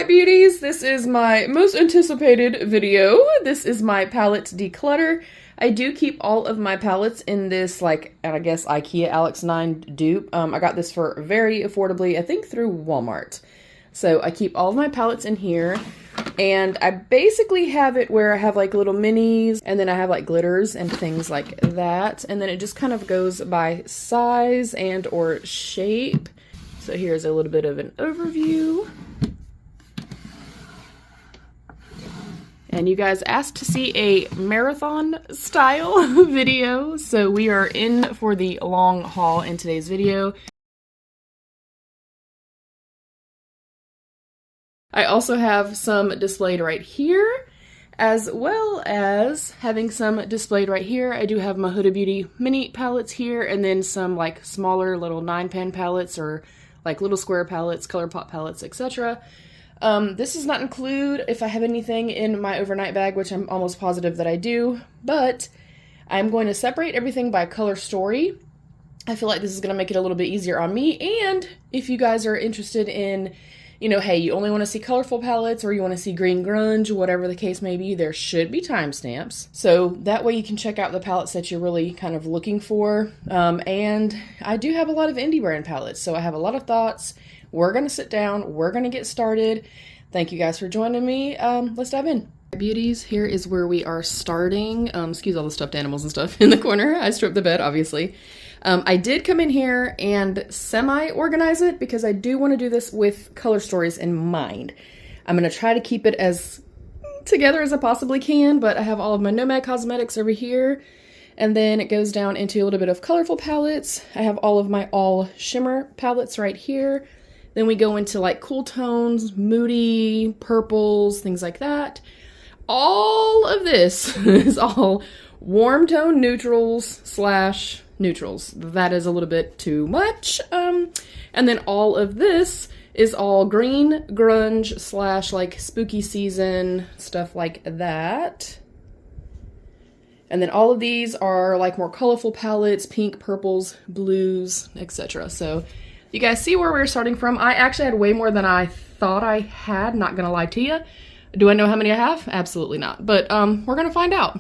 Hi beauties, this is my most anticipated video. This is my palette declutter. I do keep all of my palettes in this, like, I guess IKEA Alex 9 dupe. I got this for very affordably, I think through Walmart. So I keep all of my palettes in here, and I basically have it where I have like little minis, and then I have like glitters and things like that, and then it just kind of goes by size and or shape. So here's a little bit of an overview. And you guys asked to see a marathon style video, so we are in for the long haul in today's video. I also have some displayed right here, as well as having some displayed right here. I do have my Huda Beauty mini palettes here, and then some like smaller little 9-pan palettes or like little square palettes, ColourPop palettes, etc. This does not include if I have anything in my overnight bag, which I'm almost positive that I do, but I'm going to separate everything by color story. I feel like this is going to make it a little bit easier on me, and if you guys are interested in, you know, hey, you only want to see colorful palettes or you want to see green grunge, whatever the case may be, there should be timestamps. So that way you can check out the palettes that you're really kind of looking for. And I do have a lot of indie brand palettes, so I have a lot of thoughts. We're going to sit down, we're going to get started. Thank you guys for joining me. Let's dive in. Beauties, here is where we are starting. Excuse all the stuffed animals and stuff in the corner. I stripped the bed, obviously. I did come in here and semi-organize it because I do want to do this with color stories in mind. I'm going to try to keep it as together as I possibly can, but I have all of my Nomad cosmetics over here. And then it goes down into a little bit of colorful palettes. I have all of my all shimmer palettes right here. Then we go into like cool tones, moody, purples, things like that. All of this is all warm tone neutrals slash neutrals. That is a little bit too much. And then all of this is all green grunge slash like spooky season, stuff like that. And then all of these are like more colorful palettes, pink, purples, blues, etc. So you guys see where we're starting from. I actually had way more than I thought I had, not gonna lie to you. Do I know how many I have? Absolutely not, but we're gonna find out.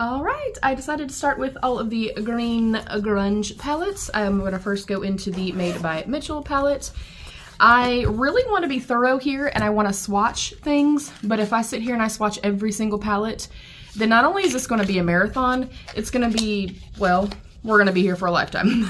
All right, I decided to start with all of the green grunge palettes. I'm gonna first go into the Made by Mitchell palette. I really want to be thorough here and I want to swatch things, but if I sit here and I swatch every single palette, then not only is this going to be a marathon, it's going to be, well, we're going to be here for a lifetime.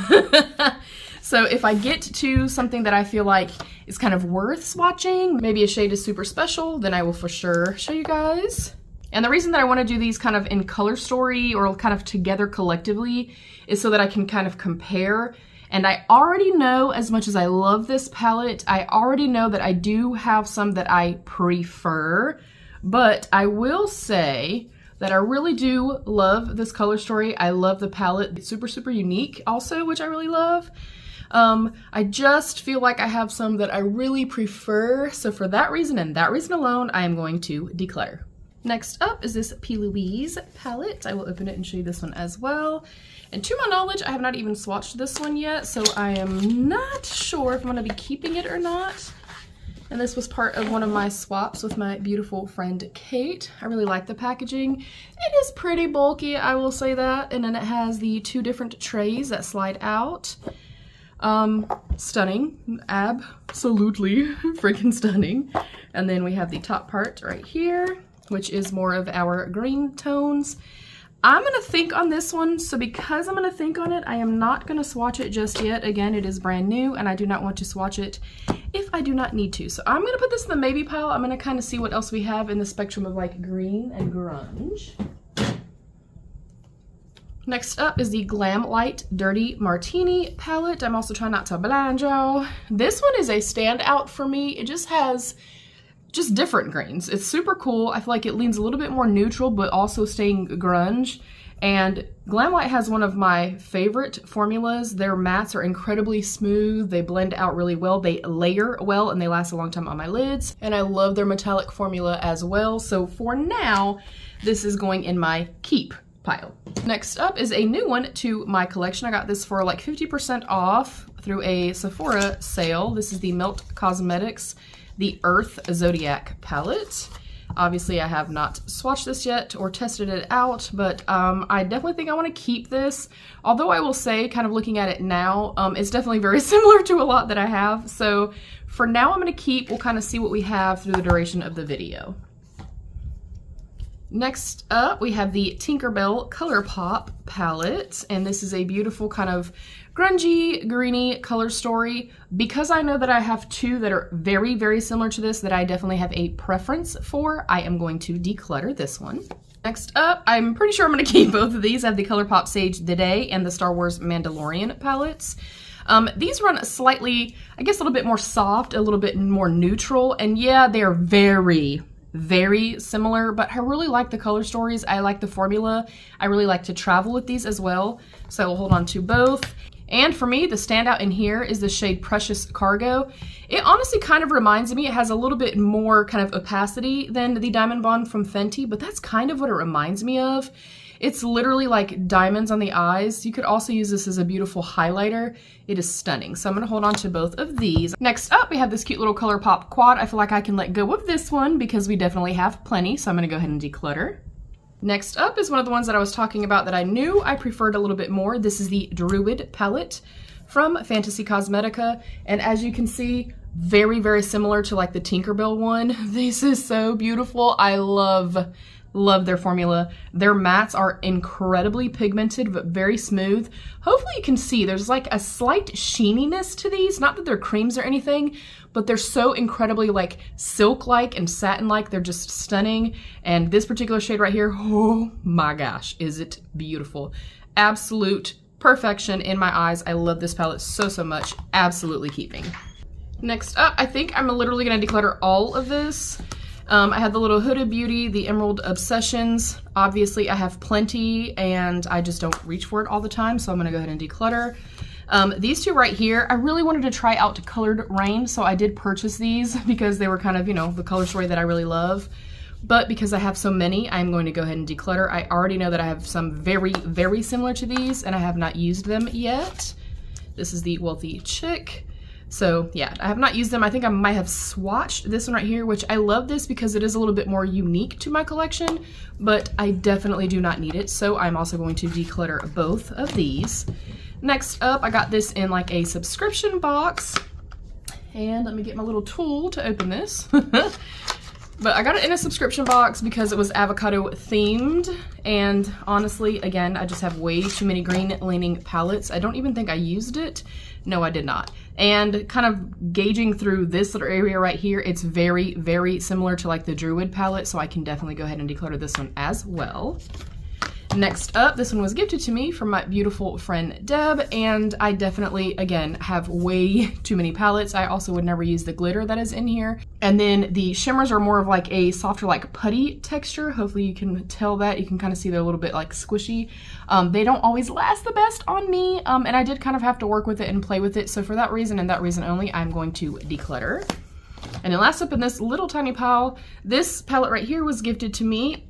So if I get to something that I feel like is kind of worth swatching, maybe a shade is super special, then I will for sure show you guys. And the reason that I want to do these kind of in color story or kind of together collectively is so that I can kind of compare. And I already know, as much as I love this palette, I already know that I do have some that I prefer, but I will say that I really do love this color story. I love the palette. It's super, super unique also, which I really love. I just feel like I have some that I really prefer. So for that reason and that reason alone, I am going to declutter. Next up is this P. Louise palette. I will open it and show you this one as well. And to my knowledge, I have not even swatched this one yet, so I am not sure if I'm going to be keeping it or not. And this was part of one of my swaps with my beautiful friend Kate. I really like the packaging. It is pretty bulky, I will say that. And then it has the 2 different trays that slide out. Stunning. Absolutely freaking stunning. And then we have the top part right here, which is more of our green tones. I'm going to think on this one, so because I'm going to think on it, I am not going to swatch it just yet. Again, it is brand new, and I do not want to swatch it if I do not need to. So I'm going to put this in the maybe pile. I'm going to kind of see what else we have in the spectrum of like green and grunge. Next up is the Glam Light Dirty Martini palette. I'm also trying not to blind y'all. This one is a standout for me. It just has just different greens. It's super cool. I feel like it leans a little bit more neutral, but also staying grunge. And Glam Light has one of my favorite formulas. Their mattes are incredibly smooth. They blend out really well. They layer well, and they last a long time on my lids. And I love their metallic formula as well. So for now, this is going in my keep pile. Next up is a new one to my collection. I got this for like 50% off through a Sephora sale. This is the Melt Cosmetics the Earth Zodiac palette. Obviously, I have not swatched this yet or tested it out, but I definitely think I want to keep this. Although I will say, kind of looking at it now, it's definitely very similar to a lot that I have. So for now, I'm going to keep. We'll kind of see what we have through the duration of the video. Next up, we have the Tinkerbell ColourPop palette, and this is a beautiful kind of grungy, greeny color story. Because I know that I have two that are very, very similar to this that I definitely have a preference for, I am going to declutter this one. Next up, I'm pretty sure I'm going to keep both of these. I have the ColourPop Sage the Day and the Star Wars Mandalorian palettes. These run slightly, I guess, a little bit more soft, a little bit more neutral, and yeah, they are very, very similar, but I really like the color stories. I like the formula. I really like to travel with these as well, so I will hold on to both. And for me, the standout in here is the shade Precious Cargo. It honestly kind of reminds me, it has a little bit more kind of opacity than the Diamond Bond from Fenty, but that's kind of what it reminds me of. It's literally like diamonds on the eyes. You could also use this as a beautiful highlighter. It is stunning. So I'm gonna hold on to both of these. Next up, we have this cute little ColourPop quad. I feel like I can let go of this one because we definitely have plenty, so I'm gonna go ahead and declutter. Next up is one of the ones that I was talking about that I knew I preferred a little bit more. This is the Druid palette from Fantasy Cosmetica. And as you can see, very, very similar to like the Tinkerbell one. This is so beautiful. I love their formula. Their mattes are incredibly pigmented, but very smooth. Hopefully you can see there's like a slight sheeniness to these. Not that they're creams or anything, but they're so incredibly like silk-like and satin-like. They're just stunning. And this particular shade right here, oh my gosh, is it beautiful. Absolute perfection in my eyes. I love this palette so, so much. Absolutely keeping. Next up, I think I'm literally gonna declutter all of this. I had the little Huda Beauty, the Emerald Obsessions. Obviously, I have plenty, and I just don't reach for it all the time, so I'm going to go ahead and declutter. These two right here, I really wanted to try out Colored Rain, so I did purchase these because they were kind of, you know, the color story that I really love. But because I have so many, I'm going to go ahead and declutter. I already know that I have some very, very similar to these, and I have not used them yet. This is the Wealthy Chick. So yeah, I have not used them. I think I might have swatched this one right here, which I love this because it is a little bit more unique to my collection, but I definitely do not need it. So I'm also going to declutter both of these. Next up, I got this in like a subscription box. And let me get my little tool to open this. But I got it in a subscription box because it was avocado themed. And honestly, again, I just have way too many green leaning palettes. I don't even think I used it. No, I did not. And kind of gauging through this little area right here, it's very, very similar to like the Druid palette. So I can definitely go ahead and declutter this one as well. Next up, this one was gifted to me from my beautiful friend Deb, and I definitely, again, have way too many palettes. I also would never use the glitter that is in here. And then the shimmers are more of like a softer, like putty texture. Hopefully you can tell that. You can kind of see they're a little bit like squishy. They don't always last the best on me, and I did kind of have to work with it and play with it. So for that reason and that reason only, I'm going to declutter. And then last up in this little tiny pile, this palette right here was gifted to me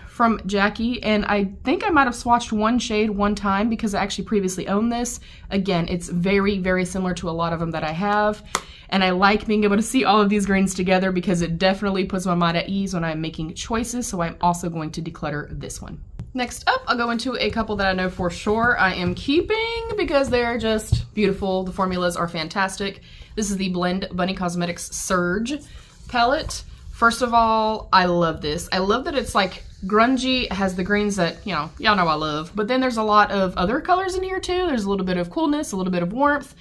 from Jackie, and I think I might have swatched one shade one time because I actually previously owned this. Again, it's very, very similar to a lot of them that I have, and I like being able to see all of these greens together because it definitely puts my mind at ease when I'm making choices, so I'm also going to declutter this one. Next up, I'll go into a couple that I know for sure I am keeping because they're just beautiful. The formulas are fantastic. This is the Blend Bunny Cosmetics Surge palette. First of all, I love this. I love that it's like grungy. It has the greens that, you know, y'all know I love. But then there's a lot of other colors in here too. There's a little bit of coolness, a little bit of warmth.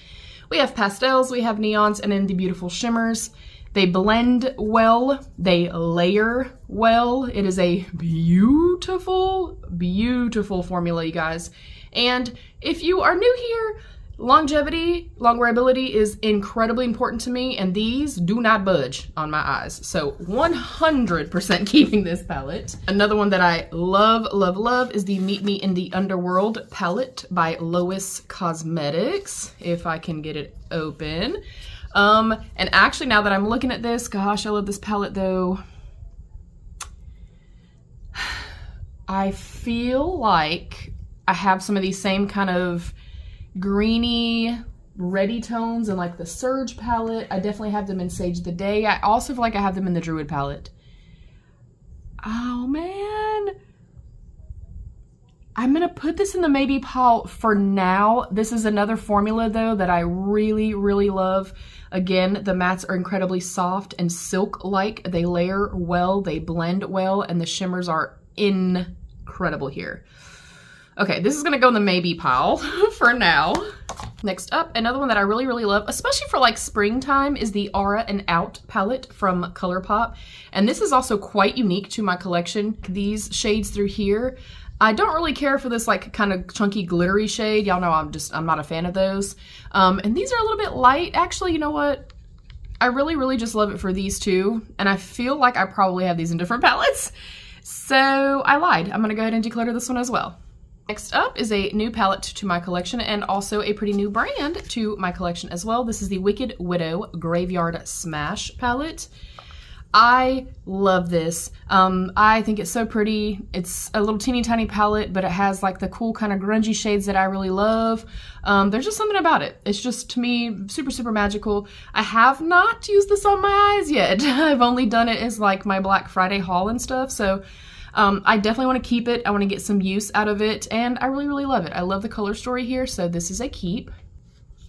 We have pastels, we have neons, and then the beautiful shimmers. They blend well, they layer well. It is a beautiful, beautiful formula, you guys. And if you are new here, longevity, long wearability is incredibly important to me, and these do not budge on my eyes. So 100% keeping this palette. Another one that I love, love, love is the Meet Me in the Underworld palette by Lois Cosmetics, if I can get it open. And actually now that I'm looking at this, gosh, I love this palette though. I feel like I have some of these same kind of greeny, Ready tones and like the Surge palette. I definitely have them in Sage the Day. I also feel like I have them in the Druid palette. Oh man. I'm gonna put this in the maybe pile for now. This is another formula though that I really, really love. Again, the mattes are incredibly soft and silk-like. They layer well, they blend well, and the shimmers are incredible here. Okay, this is gonna go in the maybe pile for now. Next up, another one that I really, really love, especially for like springtime, is the Aura and Out palette from ColourPop. And this is also quite unique to my collection. These shades through here, I don't really care for this like kind of chunky glittery shade. Y'all know I'm not a fan of those. And these are a little bit light. Actually, you know what? I really, really just love it for these two. And I feel like I probably have these in different palettes. So I lied. I'm gonna go ahead and declutter this one as well. Next up is a new palette to my collection and also a pretty new brand to my collection as well. This is the Wicked Widow Graveyard Smash palette. I love this. I think it's so pretty. It's a little teeny tiny palette, but it has like the cool kind of grungy shades that I really love. There's just something about it. It's just, to me, super, super magical. I have not used this on my eyes yet. I've only done it as like my Black Friday haul and stuff, so I definitely want to keep it. I want to get some use out of it, and I really, really love it. I love the color story here, so this is a keep.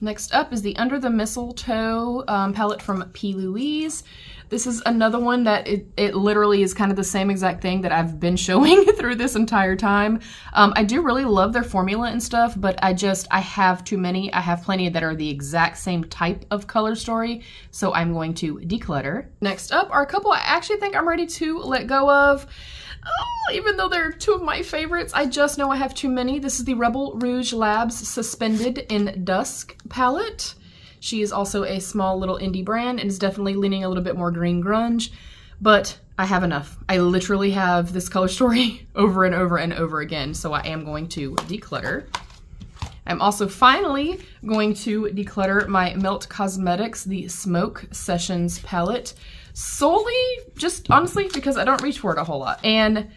Next up is the Under the Mistletoe palette from P. Louise. This is another one that it literally is kind of the same exact thing that I've been showing through this entire time. I do really love their formula and stuff, but I have too many. I have plenty that are the exact same type of color story, so I'm going to declutter. Next up are a couple I actually think I'm ready to let go of. Oh, even though they're two of my favorites, I just know I have too many. This is the Rebel Rouge Labs Suspended in Dusk palette. She is also a small little indie brand and is definitely leaning a little bit more green grunge, but I have enough. I literally have this color story over and over and over again, so I am going to declutter. I'm also finally going to declutter my Melt Cosmetics, the Smoke Sessions palette, solely just honestly because I don't reach for it a whole lot. And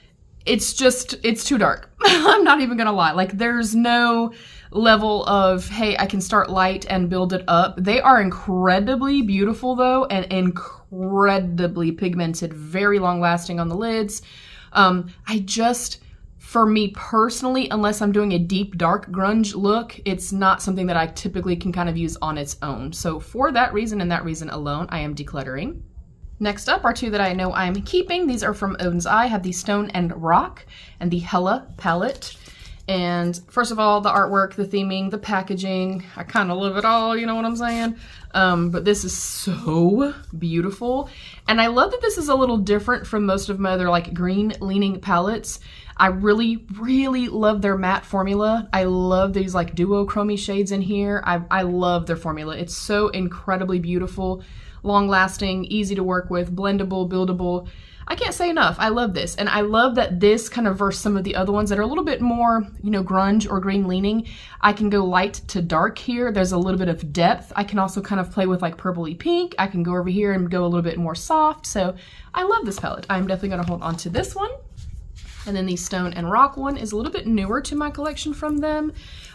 it's too dark. I'm not even gonna lie. Like, there's no level of, hey, I can start light and build it up. They are incredibly beautiful though, and incredibly pigmented, very long lasting on the lids. For me personally, unless I'm doing a deep dark grunge look, it's not something that I typically can kind of use on its own. So for that reason and that reason alone, I am decluttering. Next up are two that I know I'm keeping. These are from Odin's Eye. I have the Stone and Rock and the Hella palette. And first of all, the artwork, the theming, the packaging, I kind of love it all, you know what I'm saying? But this is so beautiful. And I love that this is a little different from most of my other like green leaning palettes. I really, really love their matte formula. I love these like duochrome shades in here. I love their formula. It's so incredibly beautiful, long lasting, easy to work with, blendable, buildable. I can't say enough. I love this. And I love that this kind of versus some of the other ones that are a little bit more, you know, grunge or green leaning. I can go light to dark here. There's a little bit of depth. I can also kind of play with like purpley pink. I can go over here and go a little bit more soft. So I love this palette. I'm definitely going to hold on to this one. And then the Stone and Rock one is a little bit newer to my collection from them.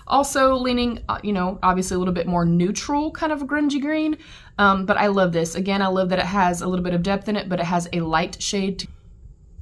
Also leaning, you know, obviously a little bit more neutral kind of grungy green. But I love this. Again, I love that it has a little bit of depth in it, but it has a light shade.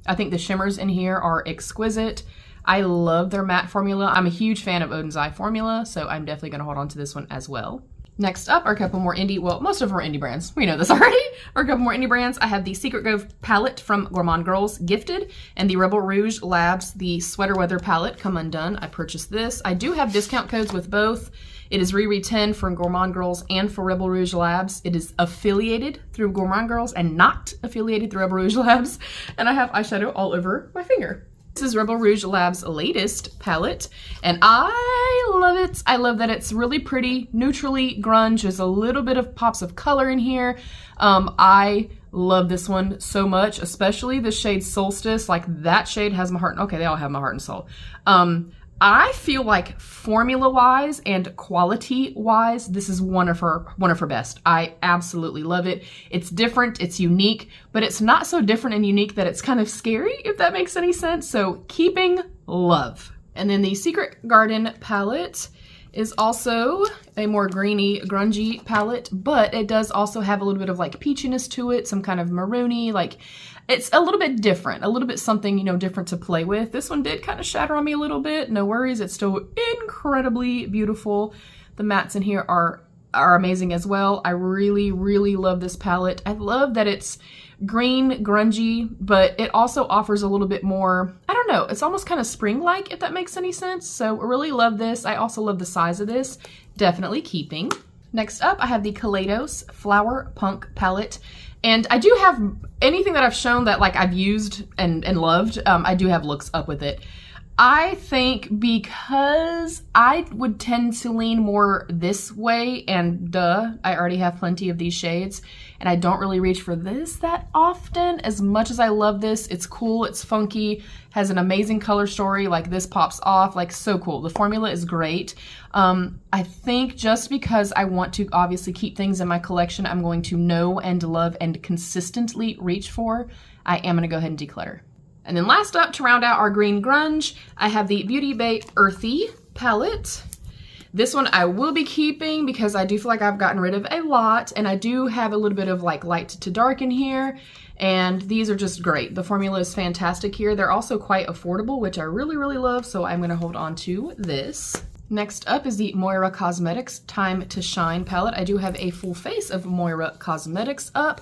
I think the shimmers in here are exquisite. I love their matte formula. I'm a huge fan of Odin's Eye formula, so I'm definitely going to hold on to this one as well. Next up are a couple more indie, well, most of them are indie brands. We know this already. Or a couple more indie brands. I have the Secret Grove palette from Gourmande Girls Gifted and the Rebel Rouge Labs, the Sweater Weather palette, Come Undone. I purchased this. I do have discount codes with both. It is Riri 10 from Gourmande Girls and for Rebel Rouge Labs. It is affiliated through Gourmande Girls and not affiliated through Rebel Rouge Labs. And I have eyeshadow all over my finger. This is Rebel Rouge Labs' latest palette, and I love it. I love that it's really pretty, neutrally grunge. There's a little bit of pops of color in here. I love this one so much, especially the shade Solstice. Like, that shade has my heart. Okay, they all have my heart and soul. I feel like formula-wise and quality-wise, this is one of her best. I absolutely love it. It's different, it's unique, but it's not so different and unique that it's kind of scary, if that makes any sense. So keeping love. And then the Secret Garden palette is also a more greeny, grungy palette, but it does also have a little bit of like peachiness to it, some kind of maroony, like it's a little bit different, a little bit something, you know, different to play with. This one did kind of shatter on me a little bit. No worries, it's still incredibly beautiful. The mattes in here are amazing as well. I really, really love this palette. I love that it's green, grungy, but it also offers a little bit more, I don't know, it's almost kind of spring-like, if that makes any sense. So I really love this. I also love the size of this. Definitely keeping. Next up, I have the Kaleidos Flower Punk palette. And I do have anything that I've shown that like I've used and loved, I do have looks up with it. I think because I would tend to lean more this way, and I already have plenty of these shades, and I don't really reach for this that often. As much as I love this, it's cool, it's funky, has an amazing color story, like this pops off, like so cool. The formula is great. I think just because I want to obviously keep things in my collection I'm going to know and love and consistently reach for, I am gonna go ahead and declutter. And then last up, to round out our green grunge, I have the Beauty Bay Earthy palette. This one I will be keeping because I do feel like I've gotten rid of a lot, and I do have a little bit of like light to dark in here, and these are just great. The formula is fantastic here. They're also quite affordable, which I really, really love, so I'm gonna hold on to this. Next up is the Moira Cosmetics Time to Shine palette. I do have a full face of Moira Cosmetics up.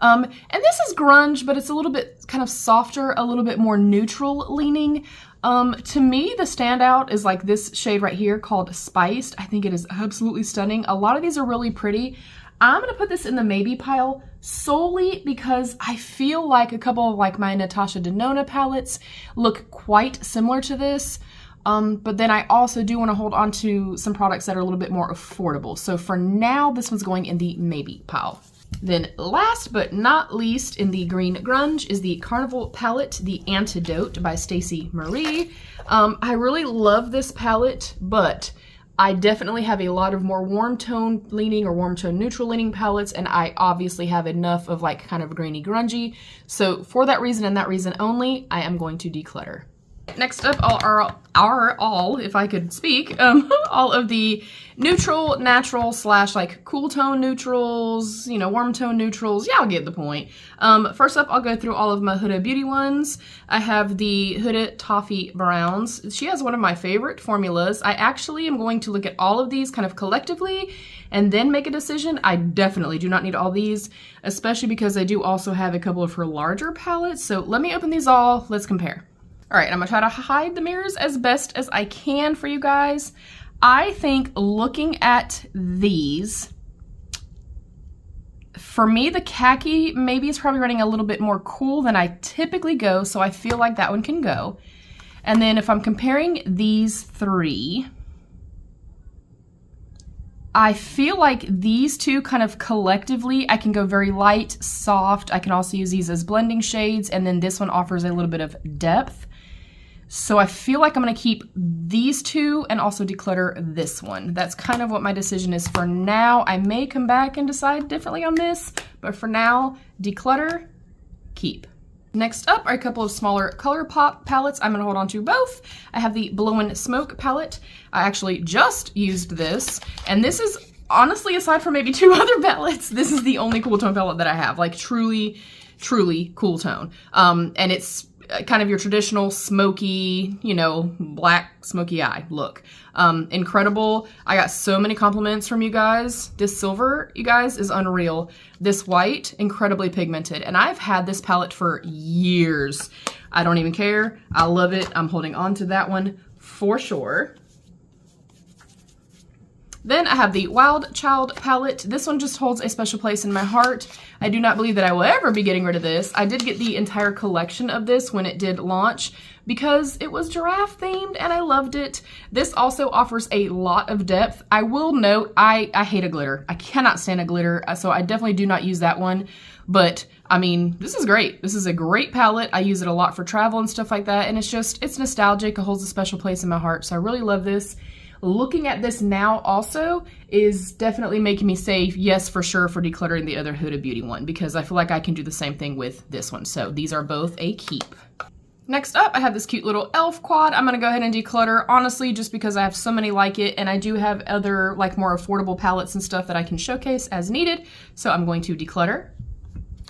And this is grunge, but it's a little bit kind of softer, a little bit more neutral leaning. To me, the standout is like this shade right here called Spiced. I think it is absolutely stunning. A lot of these are really pretty. I'm gonna put this in the maybe pile solely because I feel like a couple of like my Natasha Denona palettes look quite similar to this. But then I also do want to hold on to some products that are a little bit more affordable. So for now, this one's going in the maybe pile. Then last but not least in the green grunge is the Carnival palette, The Antidote by Stacey Marie. I really love this palette, but I definitely have a lot of more warm tone leaning or warm tone neutral leaning palettes, and I obviously have enough of like kind of greeny grungy. So for that reason and that reason only, I am going to declutter. Next up all, if I could speak, all of the neutral, natural / like cool tone neutrals, you know, warm tone neutrals. Yeah, I'll get the point. First up, I'll go through all of my Huda Beauty ones. I have the Huda Toffee Browns. She has one of my favorite formulas. I actually am going to look at all of these kind of collectively and then make a decision. I definitely do not need all these, especially because I do also have a couple of her larger palettes. So let me open these all. Let's compare. All right, I'm gonna try to hide the mirrors as best as I can for you guys. I think looking at these, for me, the khaki maybe is probably running a little bit more cool than I typically go, so I feel like that one can go. And then if I'm comparing these three, I feel like these two kind of collectively, I can go very light, soft. I can also use these as blending shades, and then this one offers a little bit of depth. So I feel like I'm gonna keep these two and also declutter this one. That's kind of what my decision is for now. I may come back and decide differently on this, but for now, declutter, keep. Next up are a couple of smaller ColourPop palettes. I'm gonna hold on to both. I have the Blowin' Smoke palette. I actually just used this, and this is honestly, aside from maybe two other palettes, this is the only cool tone palette that I have. Like truly, truly cool tone. And it's kind of your traditional smoky, you know, black smoky eye look. Incredible. I got so many compliments from you guys. This silver, you guys, is unreal. This white, incredibly pigmented. And I've had this palette for years. I don't even care. I love it. I'm holding on to that one for sure. Then I have the Wild Child palette. This one just holds a special place in my heart. I do not believe that I will ever be getting rid of this. I did get the entire collection of this when it did launch because it was giraffe themed and I loved it. This also offers a lot of depth. I will note, I hate a glitter. I cannot stand a glitter, so I definitely do not use that one. But I mean, this is great. This is a great palette. I use it a lot for travel and stuff like that, and it's nostalgic. It holds a special place in my heart, so I really love this. Looking at this now also is definitely making me say yes for sure for decluttering the other Huda Beauty one because I feel like I can do the same thing with this one. So these are both a keep. Next up, I have this cute little elf quad. I'm gonna go ahead and declutter, honestly, just because I have so many like it, and I do have other, like, more affordable palettes and stuff that I can showcase as needed, so I'm going to declutter.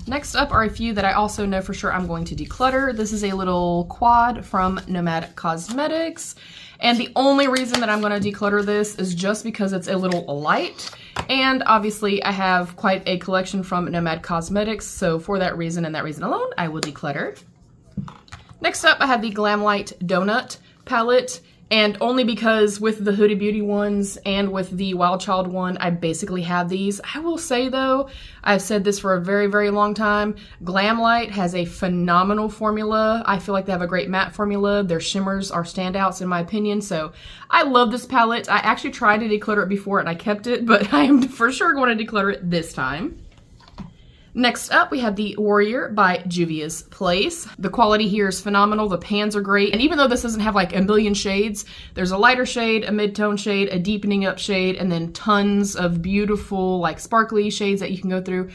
Next up are a few that I also know for sure I'm going to declutter. This is a little quad from NOMAD Cosmetics, and the only reason that I'm going to declutter this is just because it's a little light, and obviously I have quite a collection from NOMAD Cosmetics, so for that reason and that reason alone, I will declutter. Next up, I have the Glamlite Donut palette, and only because with the Huda Beauty ones and with the Wild Child one, I basically have these. I will say though, I've said this for a very, very long time, Glamlite has a phenomenal formula. I feel like they have a great matte formula. Their shimmers are standouts in my opinion, so I love this palette. I actually tried to declutter it before and I kept it, but I am for sure going to declutter it this time. Next up, we have the Warrior by Juvia's Place. The quality here is phenomenal. The pans are great. And even though this doesn't have like a million shades, there's a lighter shade, a mid-tone shade, a deepening up shade, and then tons of beautiful like sparkly shades that you can go through.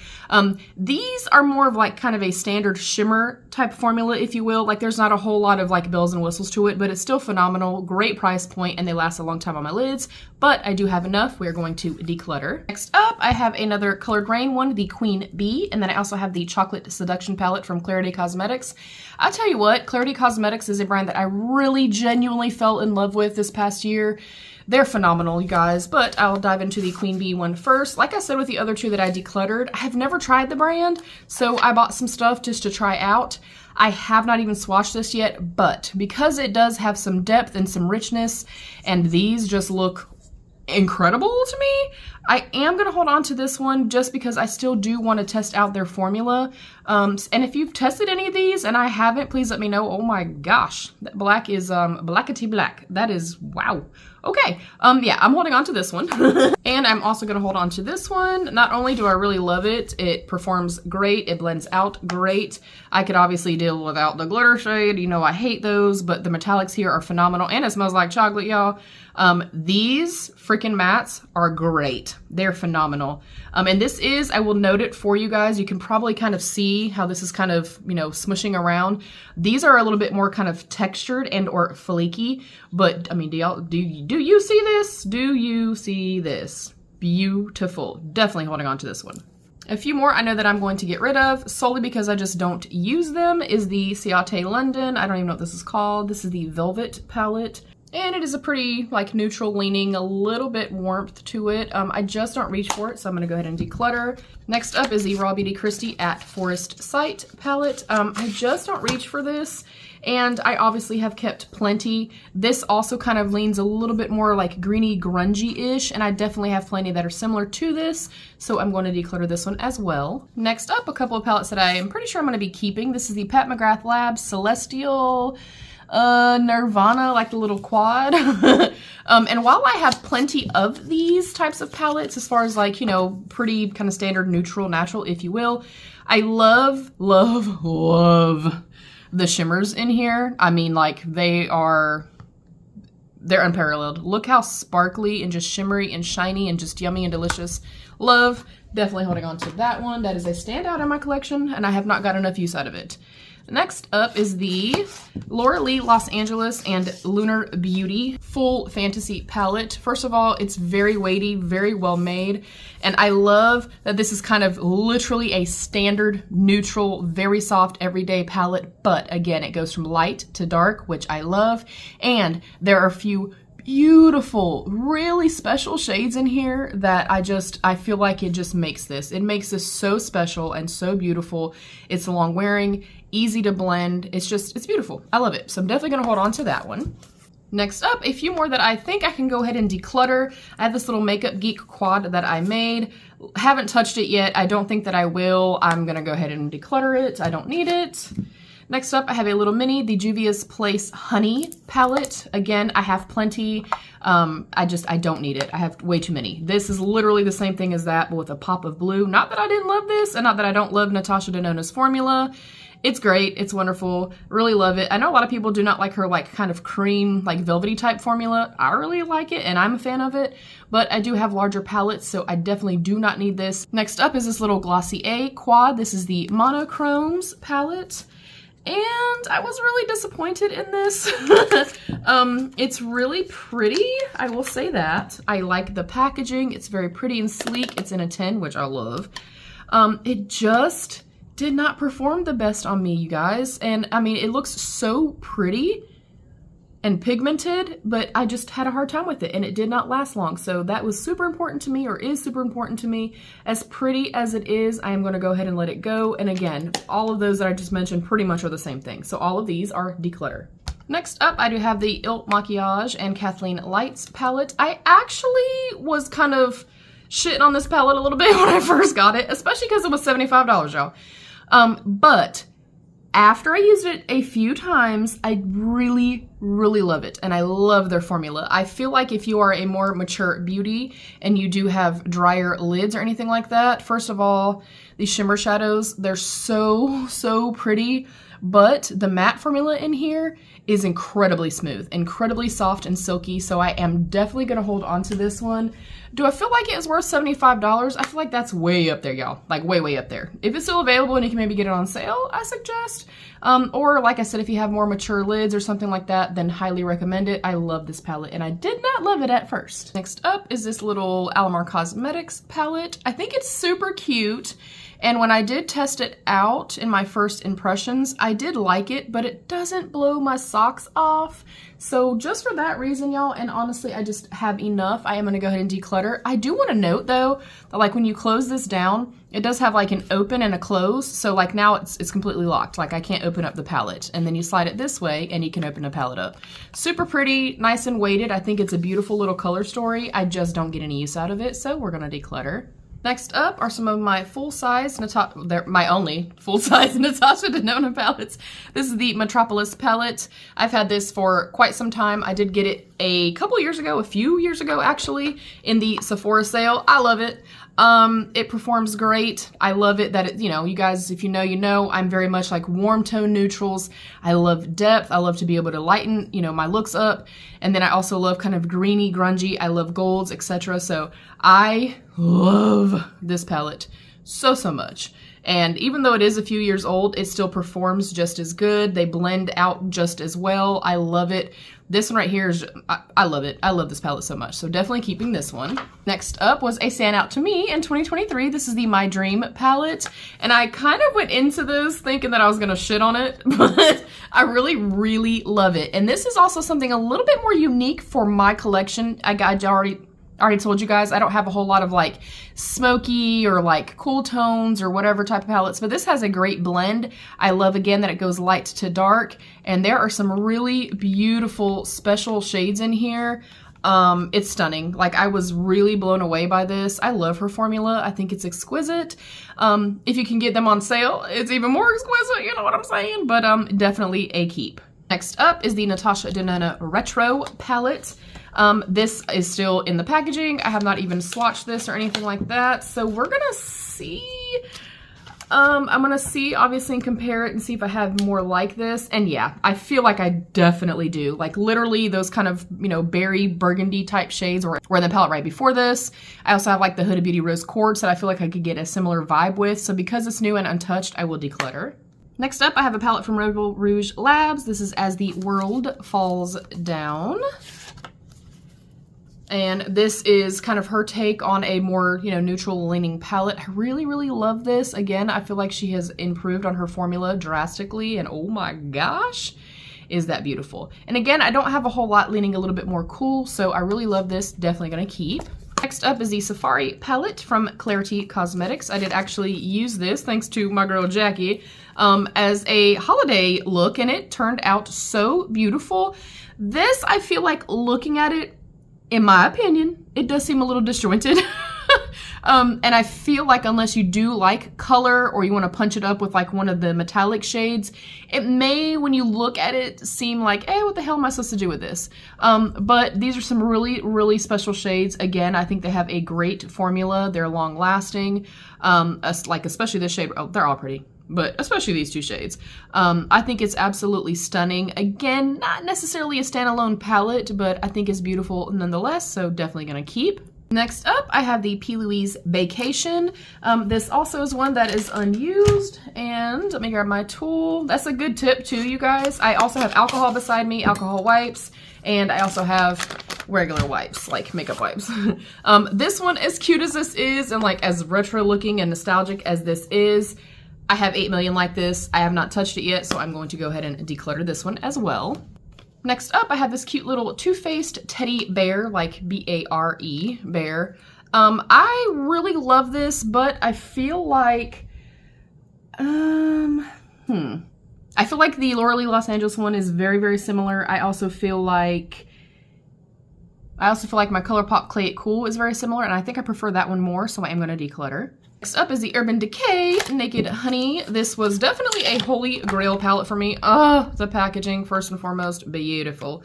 These are more of like kind of a standard shimmer type formula, if you will. Like there's not a whole lot of like bells and whistles to it, but it's still phenomenal. Great price point, and they last a long time on my lids. But I do have enough. We are going to declutter. Next up, I have another Colored Rain one, the Queen Bee. And then I also have the Chocolate Seduction palette from Clarity Cosmetics. I'll tell you what, Clarity Cosmetics is a brand that I really genuinely fell in love with this past year. They're phenomenal, you guys, but I'll dive into the Queen Bee one first. Like I said with the other two that I decluttered, I have never tried the brand, so I bought some stuff just to try out. I have not even swatched this yet, but because it does have some depth and some richness, and these just look incredible to me, I am going to hold on to this one just because I still do want to test out their formula. And if you've tested any of these and I haven't, please let me know. Oh my gosh, that black is blackety black. That is wow. Okay, yeah, I'm holding on to this one. And I'm also going to hold on to this one. Not only do I really love it, it performs great, it blends out great. I could obviously deal without the glitter shade, you know I hate those, but the metallics here are phenomenal, and it smells like chocolate, y'all. These freaking mattes are great. They're phenomenal. And this is, I will note it for you guys, you can probably kind of see how this is kind of, you know, smushing around. These are a little bit more kind of textured and or flaky, but I mean, do you see this? Do you see this? Beautiful. Definitely holding on to this one. A few more I know that I'm going to get rid of, solely because I just don't use them, is the Ciate London. I don't even know what this is called. This is the Velvet palette. And it is a pretty like neutral leaning, a little bit warmth to it. I just don't reach for it, so I'm gonna go ahead and declutter. Next up is the Raw Beauty Christie at Forest Sight palette. I just don't reach for this, and I obviously have kept plenty. This also kind of leans a little bit more like greeny grungy-ish, and I definitely have plenty that are similar to this, so I'm going to declutter this one as well. Next up, a couple of palettes that I am pretty sure I'm gonna be keeping. This is the Pat McGrath Labs Celestial Nirvana, like the little quad. And while I have plenty of these types of palettes, as far as like, you know, pretty kind of standard neutral, natural, if you will, I love, love, love the shimmers in here. I mean, like they're unparalleled. Look how sparkly and just shimmery and shiny and just yummy and delicious. Love. Definitely holding on to that one. That is a standout in my collection, and I have not got enough use out of it. Next up is the Laura Lee Los Angeles and Lunar Beauty Full Fantasy Palette. First of all, it's very weighty, very well made, and I love that this is kind of literally a standard, neutral, very soft, everyday palette, but again, it goes from light to dark, which I love, and there are a few beautiful, really special shades in here that I feel like it just makes this. It makes this so special and so beautiful. It's long wearing, easy to blend. It's beautiful. I love it. So I'm definitely going to hold on to that one. Next up, a few more that I think I can go ahead and declutter. I have this little Makeup Geek quad that I made. Haven't touched it yet. I don't think that I will. I'm going to go ahead and declutter it. I don't need it. Next up, I have a little mini, the Juvia's Place Honey palette. Again, I have plenty. I don't need it. I have way too many. This is literally the same thing as that, but with a pop of blue. Not that I didn't love this, and not that I don't love Natasha Denona's formula. It's great. It's wonderful. Really love it. I know a lot of people do not like her like kind of cream, like velvety type formula. I really like it, and I'm a fan of it, but I do have larger palettes, so I definitely do not need this. Next up is this little Glossier quad. This is the Monochromes palette. and I was really disappointed in this. It's really pretty, I will say that. I like the packaging. It's very pretty and sleek. It's in a 10, which I love. It just did not perform the best on me, you guys. And I mean, it looks so pretty and pigmented, but I just had a hard time with it and it did not last long. So that was super important to me, or is super important to me. As pretty as it is, I am going to go ahead and let it go. And again, all of those that I just mentioned pretty much are the same thing. So all of these are Declutter. Next up, I do have the Il Makiage and Kathleen Lights palette. I actually was kind of shitting on this palette a little bit when I first got it, especially because it was $75, y'all. But after I used it a few times, I really, really love it. And I love their formula. I feel like if you are a more mature beauty and you do have drier lids or anything like that, first of all, these shimmer shadows, they're so, so pretty. But the matte formula in here is incredibly smooth, incredibly soft and silky. So I am definitely going to hold on to this one. Do I feel like it is worth $75? I feel like that's way up there, y'all. Like way, way up there. If it's still available and you can maybe get it on sale, I suggest. Or like I said, if you have more mature lids or something like that, then highly recommend it. I love this palette and I did not love it at first. Next up is this little Alamar Cosmetics palette. I think it's super cute. And when I did test it out in my first impressions, I did like it, but it doesn't blow my socks off. So just for that reason, y'all, and honestly, I just have enough. I am going to go ahead and declutter. I do want to note, though, that like when you close this down, it does have like an open and a close. So like now it's completely locked. Like I can't open up the palette. And then you slide it this way and you can open the palette up. Super pretty, nice and weighted. I think it's a beautiful little color story. I just don't get any use out of it. So we're going to declutter. Next up are some of my full-size, my only full-size Natasha Denona palettes. This is the Metropolis palette. I've had this for quite some time. I did get it a few years ago actually, in the Sephora sale. I love it. It performs great. I love it that it, you know, you guys, if you know, you know, I'm very much like warm tone neutrals. I love depth. I love to be able to lighten, you know, my looks up. And then I also love kind of greeny, grungy. I love golds, etc. So I love this palette so, so much. And even though it is a few years old, it still performs just as good. They blend out just as well. I love it. This one right here is, I love it. I love this palette so much. So definitely keeping this one. Next up was a standout to me in 2023. This is the My Dream palette. And I kind of went into this thinking that I was going to shit on it, but I really, really love it. And this is also something a little bit more unique for my collection. I already told you guys I don't have a whole lot of like smoky or like cool tones or whatever type of palettes, but this has a great blend. I love again that it goes light to dark, and there are some really beautiful special shades in here. It's stunning. Like I was really blown away by this. I love her formula. I think it's exquisite. If you can get them on sale, it's even more exquisite, you know what I'm saying? But definitely a keep. Next up is the Natasha Denona Retro palette. This is still in the packaging. I have not even swatched this or anything like that. So we're gonna see. I'm gonna see, obviously, and compare it and see if I have more like this. And yeah, I feel like I definitely do. Like literally those kind of, you know, berry burgundy type shades were in the palette right before this. I also have like the Huda Beauty Rose Quartz that I feel like I could get a similar vibe with. So because it's new and untouched, I will declutter. Next up, I have a palette from Rouge Labs. This is As the World Falls Down. And this is kind of her take on a more, you know, neutral leaning palette. I really, really love this. Again, I feel like she has improved on her formula drastically, and oh my gosh, is that beautiful. And again, I don't have a whole lot leaning a little bit more cool, so I really love this. Definitely gonna keep. Next up is the Safari palette from Clarity Cosmetics. I did actually use this, thanks to my girl Jackie, as a holiday look, and it turned out so beautiful. This, I feel like looking at it, in my opinion, it does seem a little disjointed. And I feel like unless you do like color or you want to punch it up with like one of the metallic shades, it may, when you look at it, seem like, hey, what the hell am I supposed to do with this? But these are some really, really special shades. Again, I think they have a great formula. They're long lasting. Like especially this shade, oh, they're all pretty, but especially these two shades. I think it's absolutely stunning. Again, not necessarily a standalone palette, but I think it's beautiful nonetheless, so definitely gonna keep. Next up, I have the P. Louise Vacation. This also is one that is unused, and let me grab my tool. That's a good tip too, you guys. I also have alcohol beside me, alcohol wipes, and I also have regular wipes, like makeup wipes. This one, as cute as this is, and like as retro looking and nostalgic as this is, I have 8 million like this. I have not touched it yet, so I'm going to go ahead and declutter this one as well. Next up, I have this cute little Too Faced teddy bear, like B-A-R-E, bear. I really love this, but I feel like, I feel like the Laura Lee Los Angeles one is very, very similar. I also feel like my ColourPop Clay It Cool is very similar, and I think I prefer that one more, so I am going to declutter. Next up is the Urban Decay Naked Honey. This was definitely a holy grail palette for me. Oh, the packaging, first and foremost, beautiful.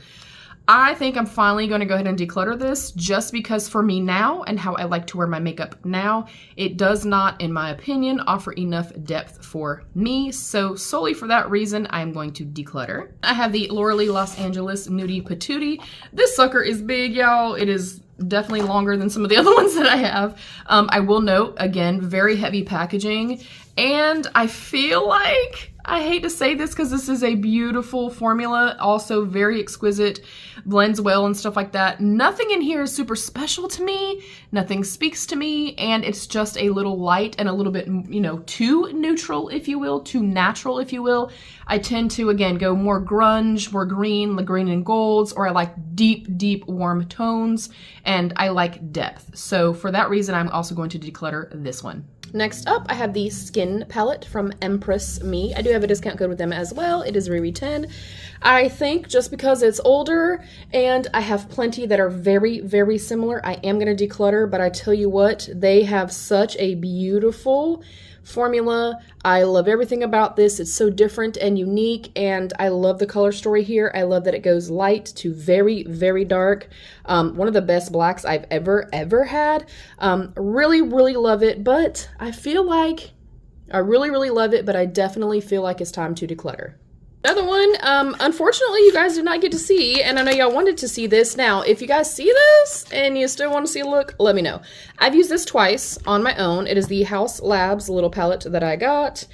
I think I'm finally going to go ahead and declutter this just because for me now and how I like to wear my makeup now, it does not, in my opinion, offer enough depth for me. So solely for that reason, I'm going to declutter. I have the Laura Lee Los Angeles Nudie Patootie. This sucker is big, y'all. It is definitely longer than some of the other ones that I have. I will note, again, very heavy packaging. And I feel like, I hate to say this because this is a beautiful formula, also very exquisite, blends well and stuff like that. Nothing in here is super special to me, nothing speaks to me, and it's just a little light and a little bit, you know, too neutral, if you will, too natural, if you will. I tend to, again, go more grunge, more green, like green and golds, or I like deep, deep warm tones, and I like depth. So for that reason, I'm also going to declutter this one. Next up, I have the Skin palette from Empress Me. I do have a discount code with them as well. It is RERE10. I think just because it's older and I have plenty that are very, very similar, I am going to declutter, but I tell you what, they have such a beautiful formula. I love everything about this. It's so different and unique, and I love the color story here. I love that it goes light to very, very dark. One of the best blacks I've ever had. Really, really love it, but I feel like I really, really love it, but I definitely feel like it's time to declutter. Another one, unfortunately, you guys did not get to see, and I know y'all wanted to see this. Now, if you guys see this and you still want to see a look, let me know. I've used this twice on my own. It is the House Labs little palette that I got.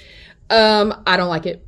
I don't like it.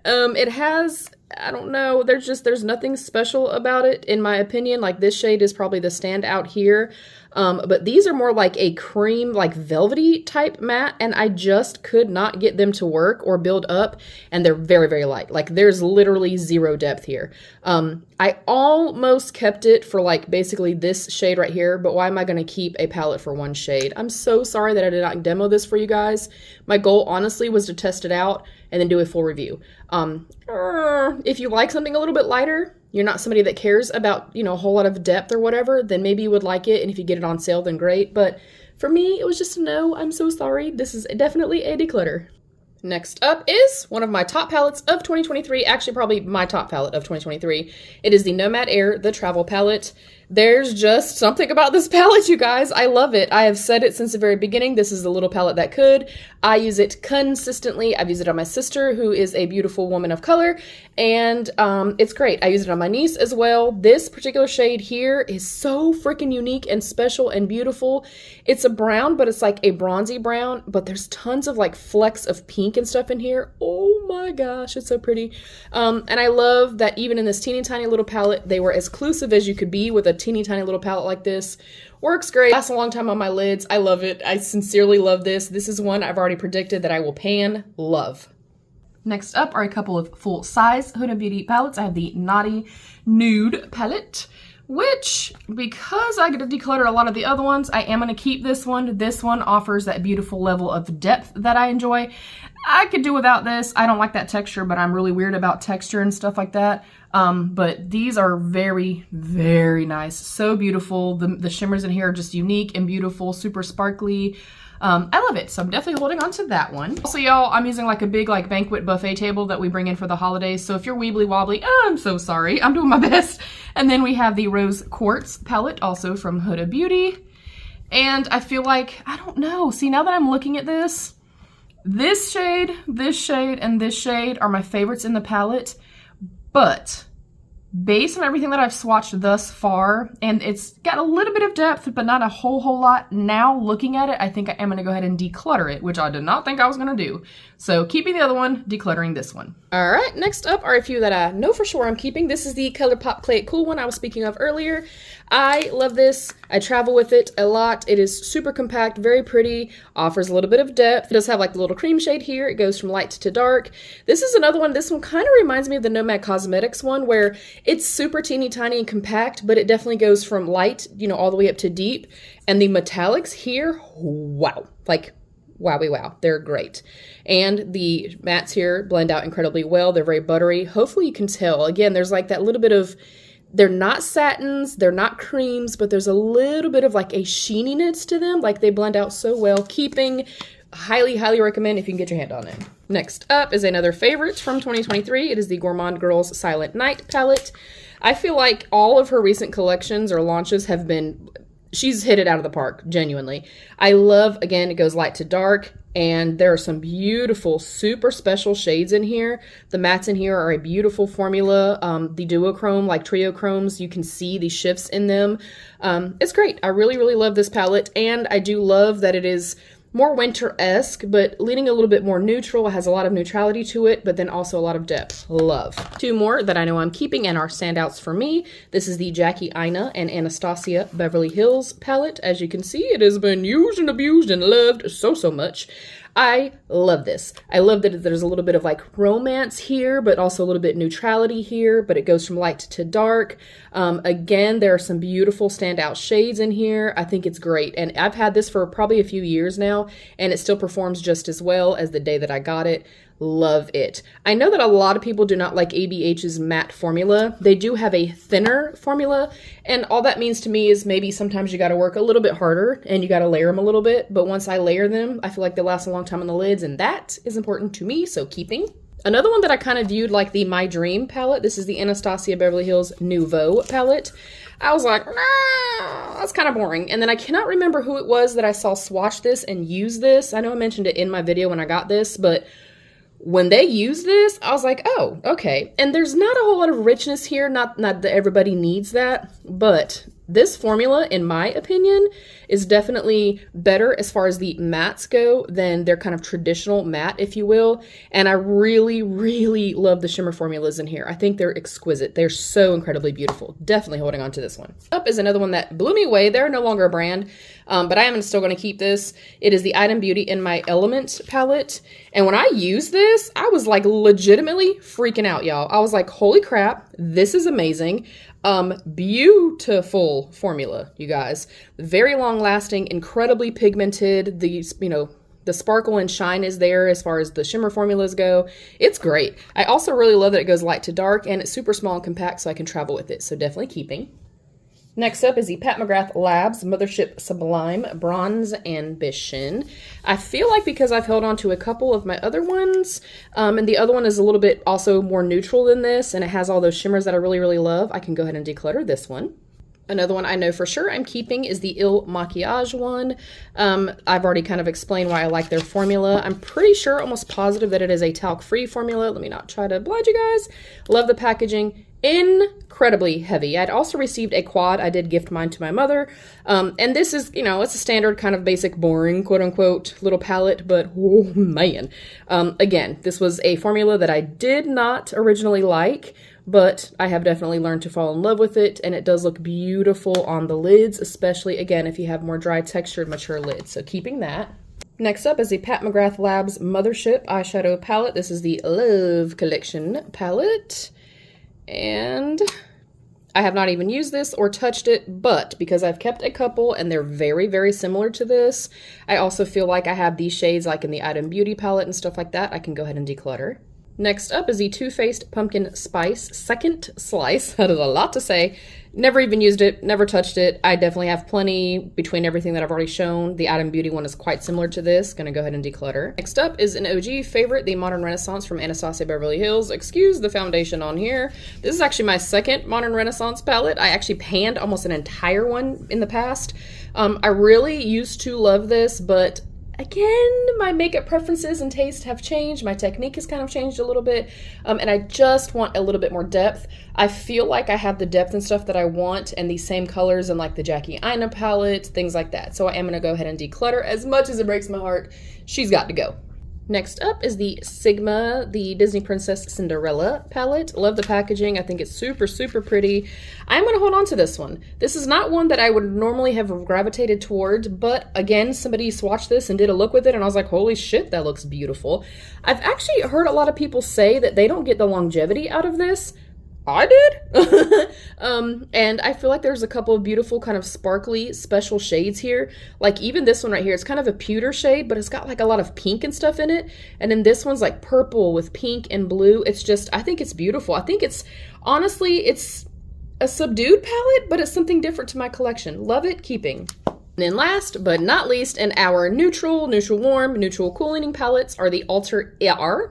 It has, I don't know, there's nothing special about it, in my opinion. Like, this shade is probably the standout here. But these are more like a cream, like velvety type matte, and I just could not get them to work or build up, and they're very, very light. Like, there's literally zero depth here. I almost kept it for like basically this shade right here, but why am I going to keep a palette for one shade? I'm so sorry that I did not demo this for you guys. My goal, honestly, was to test it out and then do a full review. If you like something a little bit lighter, you're not somebody that cares about, you know, a whole lot of depth or whatever, then maybe you would like it, and if you get it on sale, then great. But for me, it was just a no. I'm so sorry. This is definitely a declutter. Next up is one of my top palettes of 2023, actually probably my top palette of 2023. It is the Nomad Air, the travel palette. There's just something about this palette, you guys. I love it. I have said it since the very beginning. This is the little palette that could. I use it consistently. I've used it on my sister, who is a beautiful woman of color, and it's great. I use it on my niece as well. This particular shade here is so freaking unique and special and beautiful. It's a brown, but it's like a bronzy brown, but there's tons of like flecks of pink and stuff in here. Oh my gosh, it's so pretty. And I love that even in this teeny tiny little palette, they were as exclusive as you could be with a teeny tiny little palette like this. Works great. Lasts a long time on my lids. I love it. I sincerely love this. This is one I've already predicted that I will pan love. Next up are a couple of full-size Huda Beauty palettes. I have the Naughty Nude palette, which, because I get to declutter a lot of the other ones, I am going to keep this one. This one offers that beautiful level of depth that I enjoy. I could do without this. I don't like that texture, but I'm really weird about texture and stuff like that. But these are very, very nice. So beautiful. The shimmers in here are just unique and beautiful, super sparkly. I love it. So I'm definitely holding on to that one. Also, y'all, I'm using like a big like banquet buffet table that we bring in for the holidays. So if you're weebly wobbly, I'm so sorry. I'm doing my best. And then we have the Rose Quartz palette, also from Huda Beauty. And I feel like, I don't know. See, now that I'm looking at this shade, and this shade are my favorites in the palette. But Based on everything that I've swatched thus far, and it's got a little bit of depth, but not a whole lot. Now, looking at it, I think I am going to go ahead and declutter it, which I did not think I was going to do. So, keeping the other one, decluttering this one. All right, next up are a few that I know for sure I'm keeping. This is the ColourPop Play It Cool one I was speaking of earlier. I love this. I travel with it a lot. It is super compact, very pretty, offers a little bit of depth. It does have like the little cream shade here. It goes from light to dark. This is another one. This one kind of reminds me of the Nomad Cosmetics one, where it's super teeny tiny and compact, but it definitely goes from light, you know, all the way up to deep. And the metallics here, wow, like wowie wow, they're great. And the mattes here blend out incredibly well. They're very buttery. Hopefully you can tell. Again, there's like that little bit of, they're not satins, they're not creams, but there's a little bit of like a sheeniness to them. Like they blend out so well. Keeping, highly, highly recommend if you can get your hand on it. Next up is another favorite from 2023. It is the Gourmande Girls Silent Night palette. I feel like all of her recent collections or launches have been, she's hit it out of the park, genuinely. I love, again, it goes light to dark, and there are some beautiful, super special shades in here. The mattes in here are a beautiful formula. The duochrome, like trio chromes, you can see the shifts in them. It's great. I really, really love this palette, and I do love that it is more winter-esque, but leaning a little bit more neutral. It has a lot of neutrality to it, but then also a lot of depth. Love. Two more that I know I'm keeping and are standouts for me. This is the Jackie Aina and Anastasia Beverly Hills palette. As you can see, it has been used and abused and loved so much. I love this. I love that there's a little bit of like romance here, but also a little bit neutrality here, but it goes from light to dark. Again, there are some beautiful standout shades in here. I think it's great. And I've had this for probably a few years now, and it still performs just as well as the day that I got it. Love it. I know that a lot of people do not like ABH's matte formula. They do have a thinner formula, and all that means to me is maybe sometimes you got to work a little bit harder and you got to layer them a little bit, but once I layer them, I feel like they last a long time on the lids, and that is important to me, so keeping. Another one that I kind of viewed like the My Dream palette, this is the Anastasia Beverly Hills Nouveau palette. I was like, nah, that's kind of boring. And then I cannot remember who it was that I saw swatch this and use this. I know I mentioned it in my video when I got this, but when they use this, I was like, oh, okay. And there's not a whole lot of richness here, not that everybody needs that, but this formula, in my opinion, is definitely better as far as the mattes go than their kind of traditional matte, if you will. And I really, really love the shimmer formulas in here. I think they're exquisite. They're so incredibly beautiful. Definitely holding on to this one. Up is another one that blew me away. They're no longer a brand, but I am still going to keep this. It is the Item Beauty in My Element palette. And when I used this, I was like legitimately freaking out, y'all. I was like, holy crap, this is amazing. Beautiful formula, you guys. Very long lasting, incredibly pigmented. The, you know, the sparkle and shine is there as far as the shimmer formulas go. It's great. I also really love that it goes light to dark, and it's super small and compact, so I can travel with it. So definitely keeping. Next up is the Pat McGrath Labs Mothership Sublime Bronze Ambition. I feel like because I've held on to a couple of my other ones, and the other one is a little bit also more neutral than this, and it has all those shimmers that I really, really love, I can go ahead and declutter this one. Another one I know for sure I'm keeping is the Il Maquillage one. I've already kind of explained why I like their formula. I'm pretty sure, almost positive, that it is a talc-free formula. Let me not try to blind you guys. Love the packaging. Incredibly heavy. I'd also received a quad. I did gift mine to my mother. And this is, you know, it's a standard kind of basic, boring, quote-unquote, little palette, but oh man. Again, this was a formula that I did not originally like, but I have definitely learned to fall in love with it, and it does look beautiful on the lids, especially, again, if you have more dry textured, mature lids. So keeping that. Next up is the Pat McGrath Labs Mothership Eyeshadow Palette. This is the Love Collection palette. And I have not even used this or touched it, but because I've kept a couple and they're very, very similar to this, I also feel like I have these shades like in the Item Beauty palette and stuff like that. I can go ahead and declutter. Next up is the Too Faced Pumpkin Spice Second Slice. That is a lot to say. Never even used it, never touched it. I definitely have plenty between everything that I've already shown. The Item Beauty one is quite similar to this. Gonna go ahead and declutter. Next up is an OG favorite, the Modern Renaissance from Anastasia Beverly Hills. Excuse the foundation on here. This is actually my second Modern Renaissance palette. I actually panned almost an entire one in the past. I really used to love this, but again, my makeup preferences and taste have changed. My technique has kind of changed a little bit, and I just want a little bit more depth. I feel like I have the depth and stuff that I want and these same colors in like the Jackie Aina palette, things like that. So I am going to go ahead and declutter. As much as it breaks my heart, she's got to go. Next up is the Sigma, the Disney Princess Cinderella palette. Love the packaging. I think it's super, super pretty. I'm going to hold on to this one. This is not one that I would normally have gravitated towards, but again, somebody swatched this and did a look with it, and I was like, holy shit, that looks beautiful. I've actually heard a lot of people say that they don't get the longevity out of this. I did. And I feel like there's a couple of beautiful kind of sparkly special shades here. Like even this one right here, it's kind of a pewter shade, but it's got like a lot of pink and stuff in it. And then this one's like purple with pink and blue. It's just, I think it's beautiful. I think it's, honestly, it's a subdued palette, but it's something different to my collection. Love it, keeping. And then last but not least, in our neutral, neutral warm, neutral cooling palettes are the Alter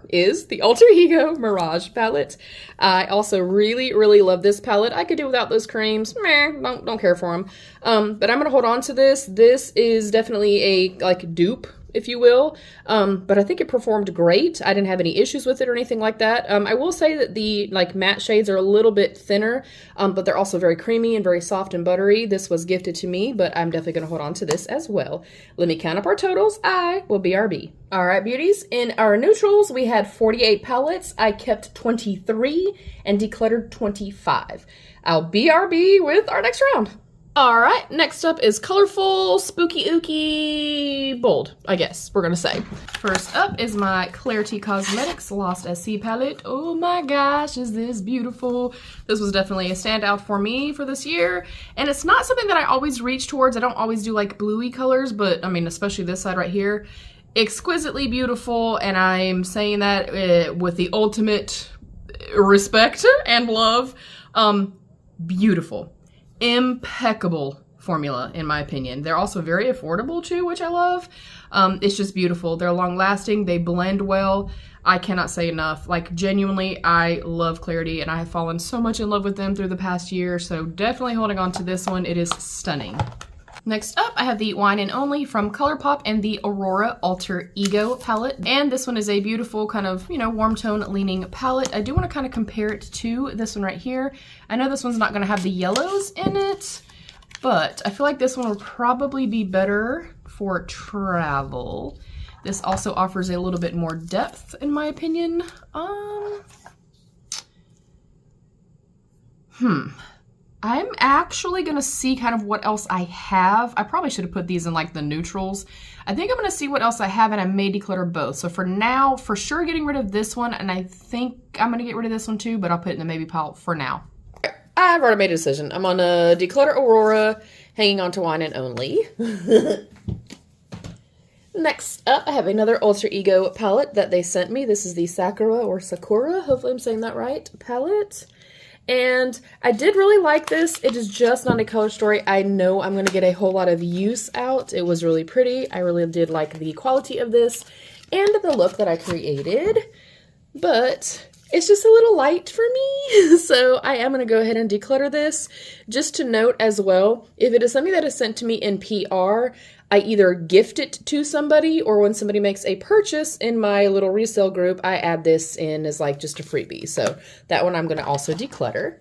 Ego Mirage palette. I also really, really love this palette. I could do without those creams. Meh, don't care for them. But I'm gonna hold on to this. This is definitely a like dupe, if you will. But I think it performed great. I didn't have any issues with it or anything like that. I will say that the like matte shades are a little bit thinner, but they're also very creamy and very soft and buttery. This was gifted to me, but I'm definitely gonna hold on to this as well. Let me count up our totals. I will BRB. All right, beauties, in our neutrals, we had 48 palettes. I kept 23 and decluttered 25. I'll BRB with our next round. All right, next up is colorful, spooky ooky, bold, I guess we're gonna say. First up is my Clarity Cosmetics Lost at Sea palette. Oh my gosh, is this beautiful. This was definitely a standout for me for this year. And it's not something that I always reach towards. I don't always do like bluey colors, but I mean, especially this side right here. Exquisitely beautiful, and I'm saying that with the ultimate respect and love. Beautiful. Impeccable formula, in my opinion. They're also very affordable too, which I love. It's just beautiful. They're long lasting. They blend well. I cannot say enough. Like genuinely, I love Clarity and I have fallen so much in love with them through the past year. So definitely holding on to this one. It is stunning. Next up, I have the Wine and Only from ColourPop and the Aurora Alter Ego palette. And this one is a beautiful kind of, you know, warm tone leaning palette. I do want to kind of compare it to this one right here. I know this one's not going to have the yellows in it, but I feel like this one would probably be better for travel. This also offers a little bit more depth, in my opinion. I'm actually going to see kind of what else I have. I probably should have put these in like the neutrals. I think I'm going to see what else I have and I may declutter both. So for now, for sure getting rid of this one, and I think I'm going to get rid of this one too, but I'll put it in the maybe pile for now. I've already made a decision. I'm on a Declutter Aurora, hanging on to Wine and Only. Next up, I have another Alter Ego palette that they sent me. This is the Sakura, hopefully I'm saying that right, palette. And I did really like this. It is just not a color story. I know I'm going to get a whole lot of use out. It was really pretty. I really did like the quality of this and the look that I created. But it's just a little light for me. So I am going to go ahead and declutter this. Just to note as well, if it is something that is sent to me in PR, I either gift it to somebody or when somebody makes a purchase in my little resale group, I add this in as like just a freebie. So that one I'm going to also declutter.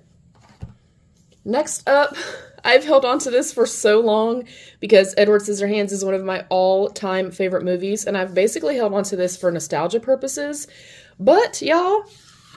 Next up, I've held on to this for so long because Edward Scissorhands is one of my all-time favorite movies, and I've basically held on to this for nostalgia purposes. But y'all,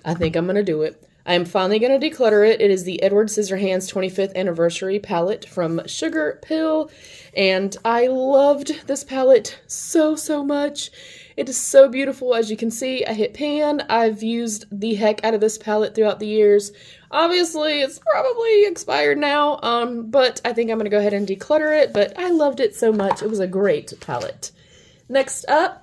I think I'm going to do it. I am finally going to declutter it. It is the Edward Scissorhands 25th Anniversary palette from Sugar Pill, and I loved this palette so, so much. It is so beautiful. As you can see, I hit pan. I've used the heck out of this palette throughout the years. Obviously, it's probably expired now, but I think I'm going to go ahead and declutter it, but I loved it so much. It was a great palette. Next up,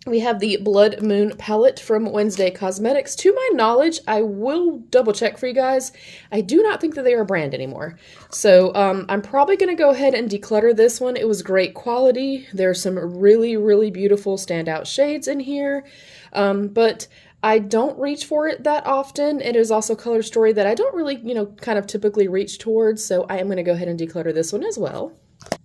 we have the Blood Moon palette from Wednesday Cosmetics. To my knowledge, I will double check for you guys. I do not think that they are a brand anymore. So I'm probably going to go ahead and declutter this one. It was great quality. There's some really, really beautiful standout shades in here. But I don't reach for it that often. It is also a color story that I don't really, kind of typically reach towards. So I am going to go ahead and declutter this one as well.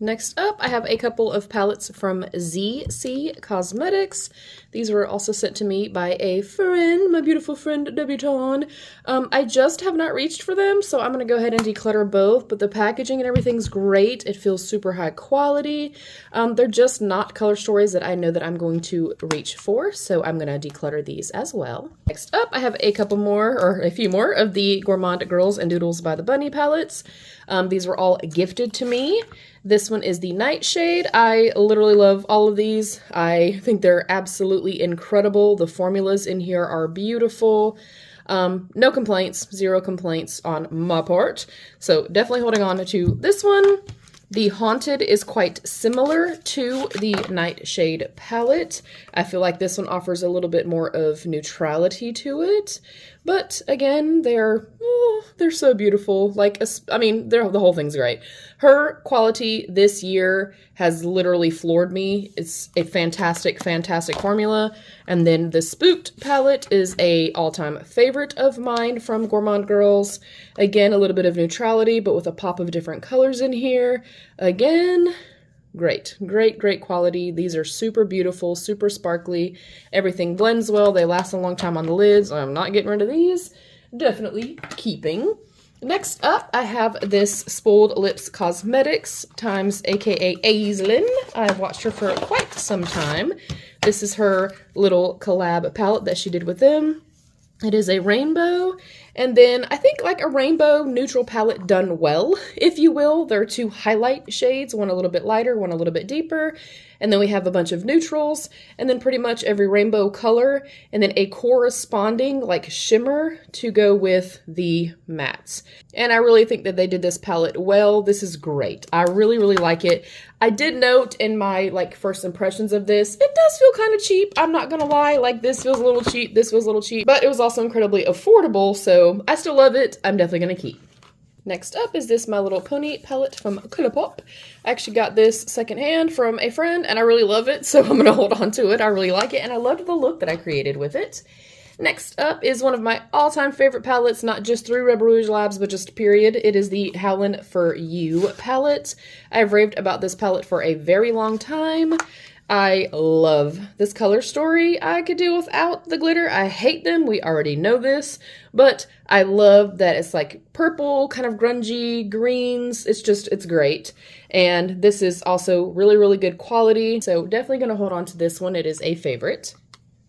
Next up, I have a couple of palettes from ZC Cosmetics. These were also sent to me by a friend, my beautiful friend, Debuton. I just have not reached for them, so I'm going to go ahead and declutter both, but the packaging and everything's great. It feels super high quality. They're just not color stories that I know that I'm going to reach for, so I'm going to declutter these as well. Next up, I have a couple more, or a few more, of the Gourmande Girls and Doodles by the Bunny palettes. These were all gifted to me. This one is the Nightshade. I literally love all of these. I think they're absolutely incredible. The formulas in here are beautiful. No complaints, 0 complaints on my part. So definitely holding on to this one. The Haunted is quite similar to the Nightshade palette. I feel like this one offers a little bit more of neutrality to it. But again, they're so beautiful. Like, I mean, the whole thing's great. Her quality this year has literally floored me. It's a fantastic, fantastic formula. And then the Spooked palette is a all-time favorite of mine from Gourmande Girls. Again, a little bit of neutrality, but with a pop of different colors in here. Again, great, great, great quality. These are super beautiful, super sparkly. Everything blends well. They last a long time on the lids. I'm not getting rid of these. Definitely keeping. Next up, I have this Spoiled Lips Cosmetics times aka Aislinn. I've watched her for quite some time. This is her little collab palette that she did with them. It is a rainbow, and then I think like a rainbow neutral palette done well, if you will. There are 2 highlight shades, one a little bit lighter, one a little bit deeper, and then we have a bunch of neutrals, and then pretty much every rainbow color, and then a corresponding like shimmer to go with the mattes. And I really think that they did this palette well. This is great. I really, really like it. I did note in my like first impressions of this, it does feel kind of cheap. I'm not gonna lie, like this feels a little cheap, this feels a little cheap, but it was also incredibly affordable, so I still love it. I'm definitely gonna keep. Next up is this My Little Pony palette from Colourpop. I actually got this secondhand from a friend and I really love it, so I'm gonna hold on to it. I really like it and I loved the look that I created with it. Next up is one of my all-time favorite palettes, not just through Rebel Rouge Labs, but just period. It is the Howlin' For You palette. I've raved about this palette for a very long time. I love this color story. I could do without the glitter. I hate them. We already know this, but I love that it's like purple, kind of grungy, greens. It's great. And this is also really, really good quality. So definitely going to hold on to this one. It is a favorite.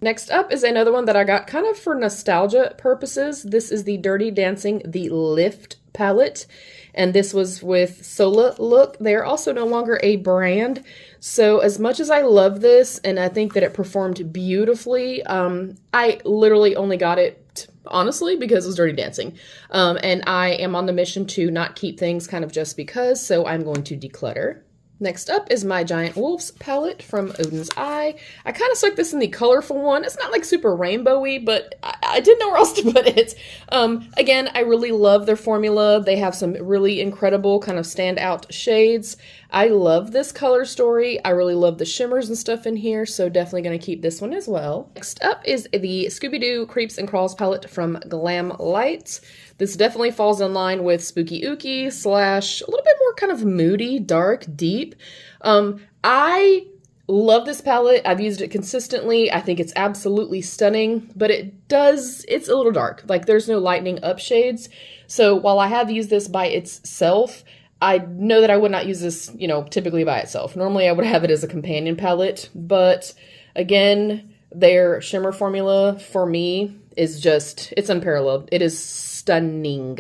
Next up is another one that I got kind of for nostalgia purposes. This is the Dirty Dancing The Lift palette, and this was with Sola Look. They are also no longer a brand, so as much as I love this and I think that it performed beautifully, I literally only got it, honestly, because it was Dirty Dancing, and I am on the mission to not keep things kind of just because, so I'm going to declutter. Next up is my Giant Wolves palette from Odin's Eye. I kind of stuck this in the colorful one. It's not like super rainbowy, but I didn't know where else to put it. Again, I really love their formula. They have some really incredible kind of standout shades. I love this color story. I really love the shimmers and stuff in here, so definitely going to keep this one as well. Next up is the Scooby-Doo Creeps and Crawls palette from Glam Lights. This definitely falls in line with Spooky Ooky slash a little bit more kind of moody, dark, deep. I love this palette. I've used it consistently. I think it's absolutely stunning, but it's a little dark. Like there's no lightening up shades. So while I have used this by itself, I know that I would not use this, you know, typically by itself. Normally I would have it as a companion palette, but again, their shimmer formula for me is just, it's unparalleled. It is stunning.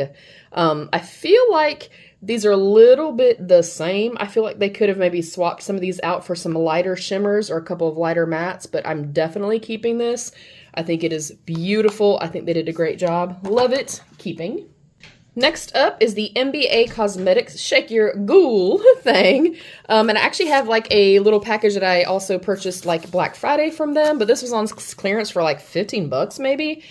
I feel like these are a little bit the same. I feel like they could have maybe swapped some of these out for some lighter shimmers or a couple of lighter mattes, but I'm definitely keeping this. I think it is beautiful. I think they did a great job. Love it. Keeping. Next up is the NBA Cosmetics Shake Your Ghoul thing. And I actually have like a little package that I also purchased like Black Friday from them, but this was on clearance for like 15 bucks maybe.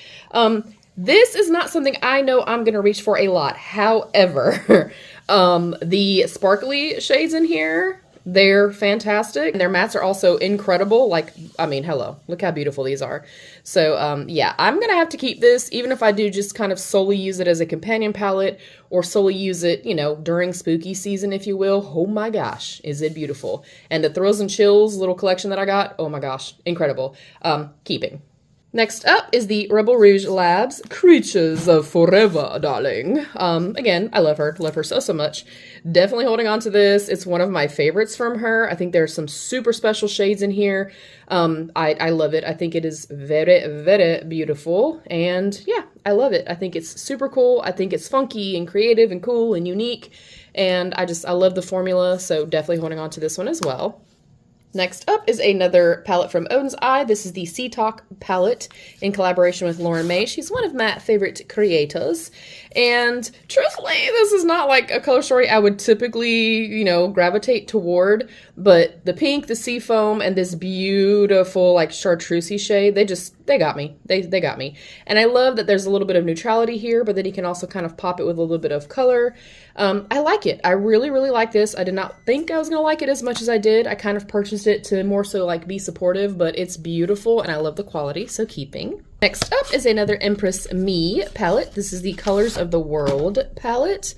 This is not something I know I'm going to reach for a lot. However, the sparkly shades in here, They're fantastic. And their mattes are also incredible. Like, I mean, hello, look how beautiful these are. So yeah, I'm gonna have to keep this, even if I do just kind of solely use it as a companion palette or solely use it, you know, during spooky season, if you will. Oh my gosh, is it beautiful. And the Thrills and Chills little collection that I got, oh my gosh, incredible. Keeping. Next up is the Rebel Rouge Labs Creatures of Forever, darling. Again, I love her so much. Definitely holding on to this. It's one of my favorites from her. I think there's some super special shades in here. I love it. I think it is very, very beautiful. And yeah, I love it. I think it's super cool. I think it's funky and creative and cool and unique. And I love the formula. So definitely holding on to this one as well. Next up is another palette from Odin's Eye. This is the Sea Talk palette in collaboration with Lauren May. She's one of my favorite creators. And truthfully, this is not like a color story I would typically, you know, gravitate toward. But the pink, the sea foam, and this beautiful like chartreusey shade, they got me. They got me. And I love that there's a little bit of neutrality here, but then you can also kind of pop it with a little bit of color. I like it. I really, really like this. I did not think I was going to like it as much as I did. I kind of purchased it to more so like be supportive, but it's beautiful and I love the quality, so keeping. Next up is another Empress Me palette. This is the Colors of the World palette.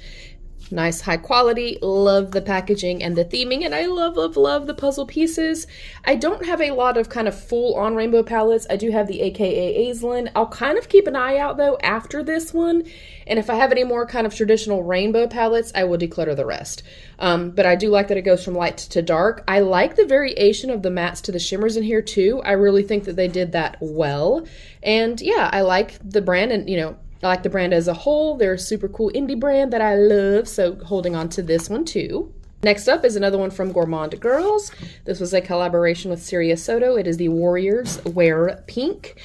Nice high quality, love the packaging and the theming, and I love, love, love the puzzle pieces. I don't have a lot of kind of full-on rainbow palettes. I do have the AKA Aislinn. I'll kind of keep an eye out though after this one, and if I have any more kind of traditional rainbow palettes, I will declutter the rest. But I do like that it goes from light to dark. I like the variation of the mattes to the shimmers in here too. I really think that they did that well, and yeah, I like the brand, and you know, I like the brand as a whole. They're a super cool indie brand that I love, so holding on to this one too. Next up is another one from Gourmande Girls. This was a collaboration with Sirius Soto. It is the Warriors Wear Pink.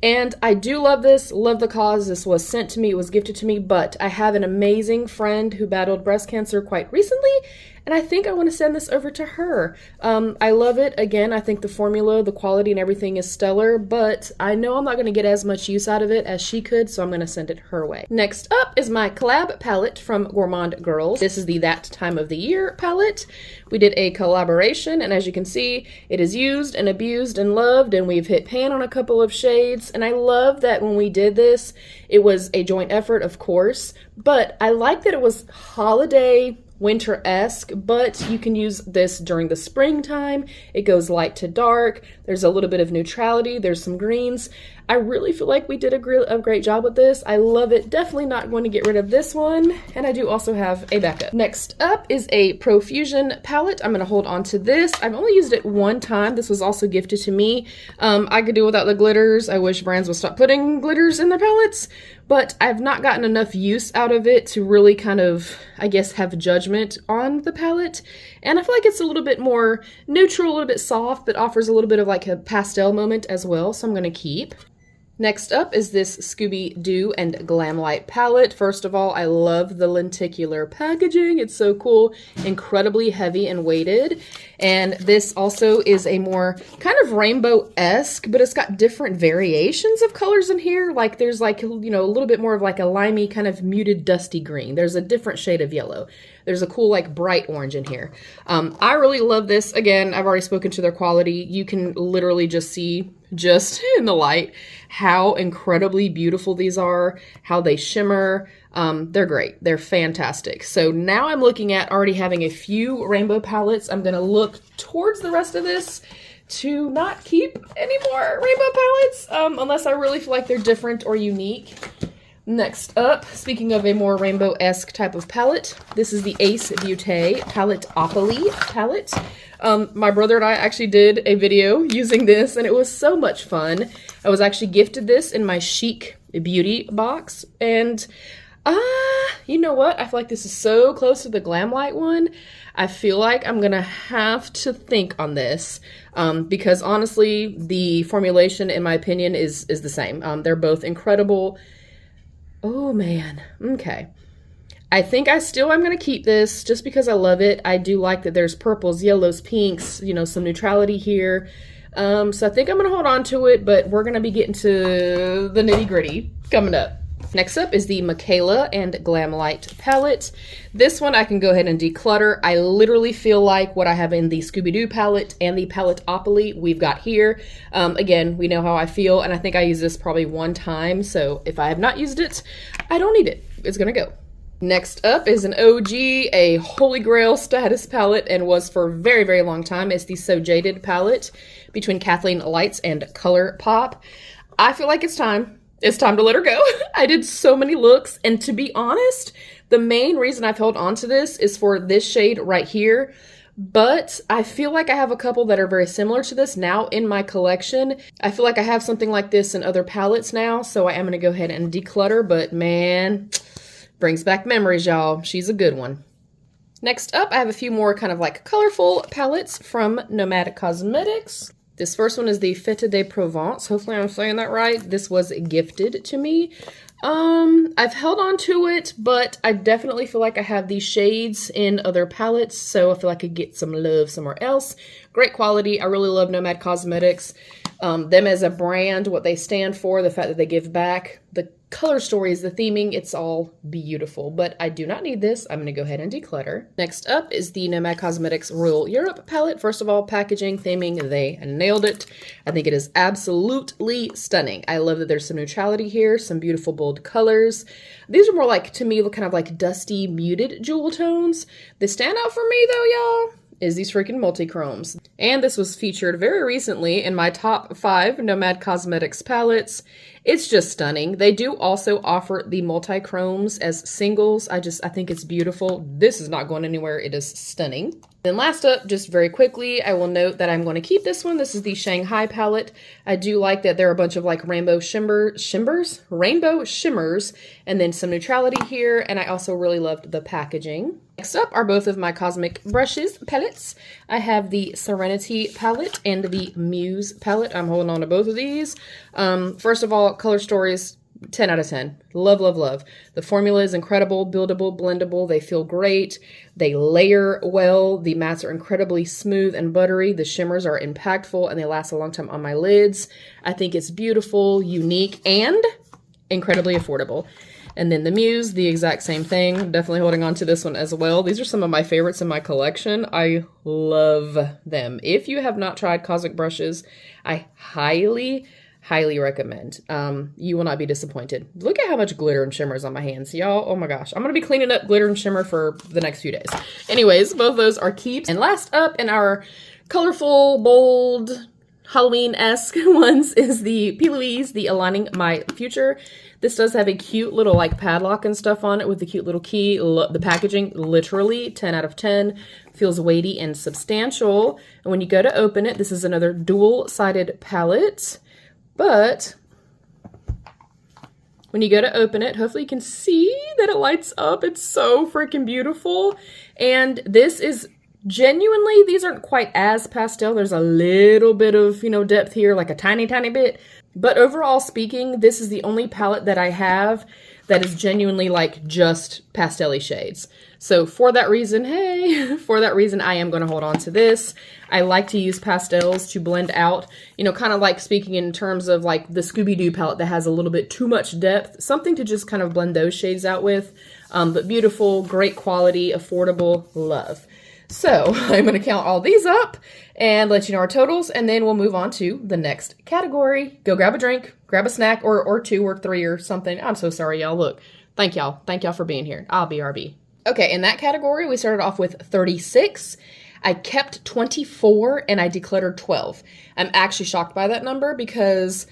And I do love this, love the cause. This was sent to me, it was gifted to me, but I have an amazing friend who battled breast cancer quite recently, and I think I want to send this over to her. I love it. Again, I think the formula, the quality, and everything is stellar, but I know I'm not going to get as much use out of it as she could, so I'm going to send it her way. Next up is my collab palette from Gourmande Girls. This is the That Time of the Year palette. We did a collaboration, and as you can see, it is used and abused and loved, and we've hit pan on a couple of shades, and I love that when we did this, it was a joint effort, of course, but I like that it was holiday, winter-esque, but you can use this during the springtime. It goes light to dark. There's a little bit of neutrality. There's some greens. I really feel like we did a great job with this. I love it. Definitely not going to get rid of this one. And I do also have a backup. Next up is a Profusion palette. I'm going to hold on to this. I've only used it one time. This was also gifted to me. I could do without the glitters. I wish brands would stop putting glitters in their palettes, but I've not gotten enough use out of it to really kind of, I guess, have judgment on the palette. And I feel like it's a little bit more neutral, a little bit soft, but offers a little bit of like a pastel moment as well, so I'm going to keep. Next up is this Scooby-Doo and Glamlight palette. First of all, I love the lenticular packaging. It's so cool, incredibly heavy and weighted. And this also is a more kind of rainbow-esque, but it's got different variations of colors in here. Like there's like, you know, a little bit more of like a limey kind of muted dusty green. There's a different shade of yellow. There's a cool like bright orange in here. I really love this. Again, I've already spoken to their quality. You can literally just see just in the light how incredibly beautiful these are, how they shimmer. They're great. They're fantastic. So now I'm looking at already having a few rainbow palettes. I'm going to look towards the rest of this to not keep any more rainbow palettes unless I really feel like they're different or unique. Next up, speaking of a more rainbow-esque type of palette, this is the Ace Beauté Palettopoly palette. My brother and I actually did a video using this, and it was so much fun. I was actually gifted this in my Chic Beauty box, and you know what? I feel like this is so close to the Glamlight one. I feel like I'm gonna have to think on this because honestly, the formulation, in my opinion, is the same. They're both incredible. Oh man, okay. I think I'm going to keep this just because I love it. I do like that there's purples, yellows, pinks, you know, some neutrality here. So I think I'm going to hold on to it, but we're going to be getting to the nitty gritty coming up. Next up is the Michaela and Glamlite palette. This one I can go ahead and declutter. I literally feel like what I have in the Scooby-Doo palette and the Palettopoly we've got here. Again, we know how I feel, and I think I used this probably one time, so if I have not used it, I don't need it. It's gonna go. Next up is an OG, a holy grail status palette, and was for a very, very long time. It's the So Jaded palette between Kathleen Lights and ColourPop. I feel like it's time. It's time to let her go. I did so many looks, and to be honest, the main reason I've held on to this is for this shade right here, but I feel like I have a couple that are very similar to this now in my collection. I feel like I have something like this in other palettes now, so I am going to go ahead and declutter, but man, brings back memories, y'all. She's a good one. Next up, I have a few more kind of like colorful palettes from NOMAD Cosmetics. This first one is the Fête de Provence. Hopefully I'm saying that right. This was gifted to me. I've held on to it, but I definitely feel like I have these shades in other palettes, so I feel like I could get some love somewhere else. Great quality. I really love NOMAD Cosmetics. Them as a brand, what they stand for, the fact that they give back, the color stories, the theming, it's all beautiful, but I do not need this. I'm going to go ahead and declutter. Next up is the NOMAD Cosmetics Royal Europe palette. First of all, packaging, theming, they nailed it. I think it is absolutely stunning. I love that there's some neutrality here, some beautiful bold colors. These are more like, to me, kind of like dusty, muted jewel tones. The standout for me though, y'all, is these freaking multi-chromes. And this was featured very recently in my top 5 NOMAD Cosmetics palettes. It's just stunning. They do also offer the multi-chromes as singles. I think it's beautiful. This is not going anywhere. It is stunning. Then last up, just very quickly, I will note that I'm going to keep this one. This is the Shanghai palette. I do like that there are a bunch of like rainbow shimmers, and then some neutrality here. And I also really loved the packaging. Next up are both of my Cosmic Brushes palettes. I have the Serenity palette and the Muse palette. I'm holding on to both of these. First of all, color stories, 10 out of 10. Love, love, love. The formula is incredible, buildable, blendable. They feel great. They layer well. The mattes are incredibly smooth and buttery. The shimmers are impactful and they last a long time on my lids. I think it's beautiful, unique, and incredibly affordable. And then the Muse, the exact same thing. Definitely holding on to this one as well. These are some of my favorites in my collection. I love them. If you have not tried Cosmic Brushes, I highly recommend. You will not be disappointed. Look at how much glitter and shimmer is on my hands, y'all. Oh my gosh. I'm going to be cleaning up glitter and shimmer for the next few days. Anyways, both of those are keeps. And last up in our colorful, bold, Halloween-esque ones is the P. Louise, the Aligning My Future. This does have a cute little like padlock and stuff on it with the cute little key. The packaging, literally 10 out of 10. Feels weighty and substantial. And when you go to open it, this is another dual-sided palette. But when you go to open it, hopefully you can see that it lights up. It's so freaking beautiful. And this is genuinely, these aren't quite as pastel. There's a little bit of, depth here, like a tiny, tiny bit. But overall speaking, this is the only palette that I have that is genuinely like just pastel-y shades. So for that reason, I am going to hold on to this. I like to use pastels to blend out, kind of like speaking in terms of like the Scooby-Doo palette that has a little bit too much depth, something to just kind of blend those shades out with. But beautiful, great quality, affordable, love. So I'm going to count all these up and let you know our totals, and then we'll move on to the next category. Go grab a drink, grab a snack, or 2 or 3 or something. I'm so sorry, y'all. Look, thank y'all. Thank y'all for being here. I'll be RB. Okay, in that category, we started off with 36. I kept 24 and I decluttered 12. I'm actually shocked by that number because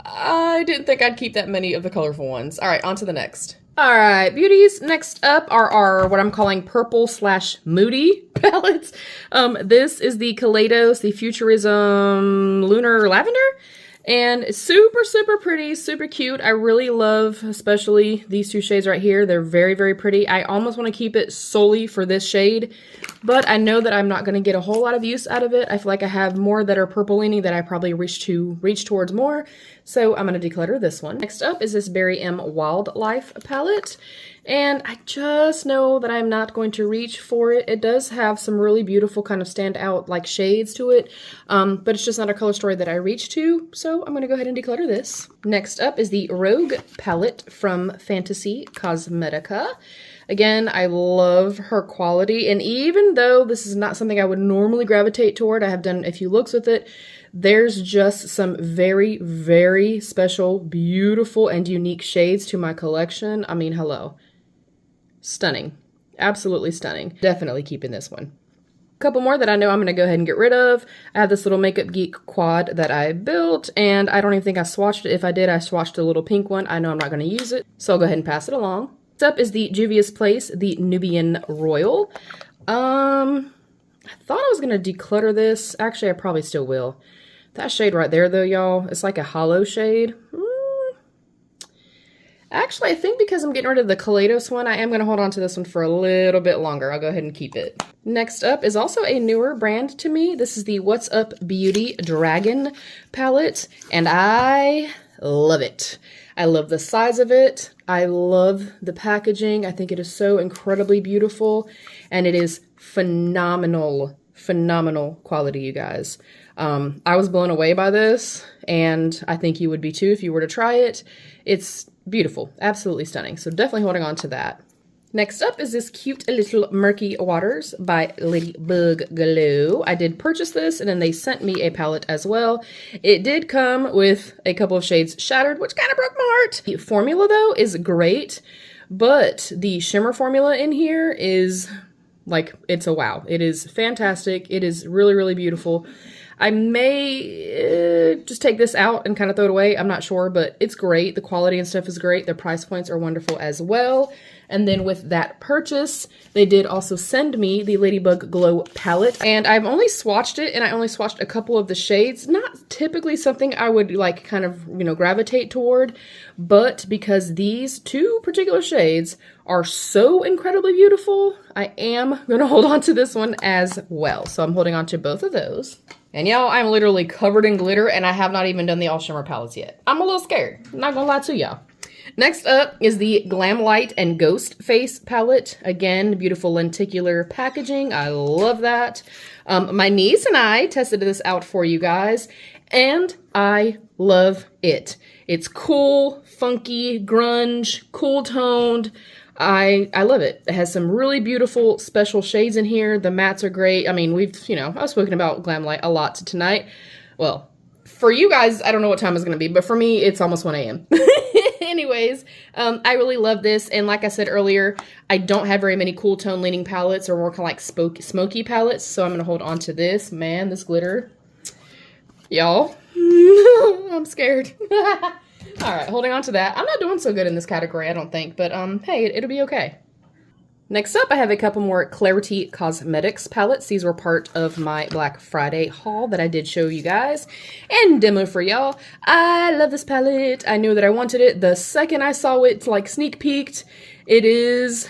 I didn't think I'd keep that many of the colorful ones. All right, on to the next. All right, beauties. Next up are our, what I'm calling purple/moody palettes. This is the Kaleidos, the Futurism Lunar Lavender. And super, super pretty, super cute. I really love, especially these 2 shades right here. They're very, very pretty. I almost want to keep it solely for this shade. but I know that I'm not going to get a whole lot of use out of it. I feel like I have more that are purple leaning that I probably reach towards more, so I'm going to declutter this one. Next up is this Berry M Wildlife palette, and I just know that I'm not going to reach for it. It does have some really beautiful kind of stand out like shades to it, but it's just not a color story that I reach to, so I'm going to go ahead and declutter this. Next up is the Rogue palette from Fantasy Cosmetica. Again, I love her quality, and even though this is not something I would normally gravitate toward, I have done a few looks with it, there's just some very, very special, beautiful, and unique shades to my collection. I mean, hello. Stunning. Absolutely stunning. Definitely keeping this one. A couple more that I know I'm going to go ahead and get rid of. I have this little Makeup Geek quad that I built, and I don't even think I swatched it. If I did, I swatched the little pink one. I know I'm not going to use it, so I'll go ahead and pass it along. Next up is the Juvia's Place, the Nubian Royal. I thought I was going to declutter this. Actually, I probably still will. That shade right there, though, y'all, it's like a hollow shade. Actually, I think because I'm getting rid of the Kaleidos one, I am going to hold on to this one for a little bit longer. I'll go ahead and keep it. Next up is also a newer brand to me. This is the What's Up Beauty Dragon palette, and I love it. I love the size of it. I love the packaging. I think it is so incredibly beautiful, and it is phenomenal, phenomenal quality, you guys. I was blown away by this, and I think you would be too if you were to try it. It's beautiful, absolutely stunning. So definitely holding on to that. Next up is this cute little Murky Waters by Ladybug Glow. I did purchase this, and then they sent me a palette as well. It did come with a couple of shades Shattered, which kind of broke my heart. The formula, though, is great, but the shimmer formula in here is like, it's a wow. It is fantastic. It is really, really beautiful. I may just take this out and kind of throw it away. I'm not sure, but it's great. The quality and stuff is great. The price points are wonderful as well. And then with that purchase, they did also send me the Ladybug Glow palette. And I've only swatched it, and I only swatched a couple of the shades. Not typically something I would like kind of, you know, gravitate toward. But because these two particular shades are so incredibly beautiful, I am going to hold on to this one as well. So I'm holding on to both of those. And y'all, I'm literally covered in glitter, and I have not even done the all shimmer palettes yet. I'm a little scared. I'm not gonna lie to y'all. Next up is the Glam Light and Ghost Face palette. Again, beautiful lenticular packaging. I love that. My niece and I tested this out for you guys, and I love it. It's cool, funky, grunge, cool toned. I love it. It has some really beautiful special shades in here. The mattes are great. I mean, I've spoken about Glam Light a lot tonight. Well, for you guys, I don't know what time it's going to be, but for me, it's almost 1 a.m. Anyways, I really love this. And like I said earlier, I don't have very many cool tone leaning palettes or more kind of like smoky palettes. So I'm going to hold on to this. Man, this glitter. Y'all, I'm scared. All right, holding on to that. I'm not doing so good in this category, I don't think, but hey, it'll be okay. Next up, I have a couple more Clarity Cosmetics palettes. These were part of my Black Friday haul that I did show you guys and demo for y'all. I love this palette. I knew that I wanted it the second I saw it, like sneak peeked. It is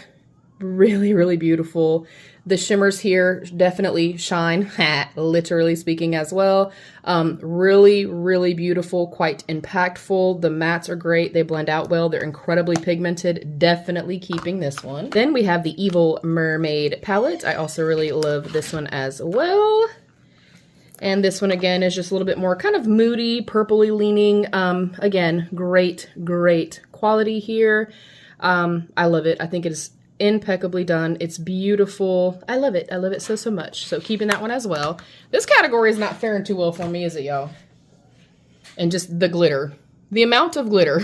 really, really beautiful. The shimmers here definitely shine, literally speaking as well. Really, really beautiful, quite impactful. The mattes are great. They blend out well. They're incredibly pigmented. Definitely keeping this one. Then we have the Evil Mermaid palette. I also really love this one as well. And this one, again, is just a little bit more kind of moody, purpley leaning. Again, great, great quality here. I love it. I think it is impeccably done. It's beautiful. I love it. I love it so, so much. So keeping that one as well. This category is not faring too well for me, is it, y'all? And just the glitter. The amount of glitter.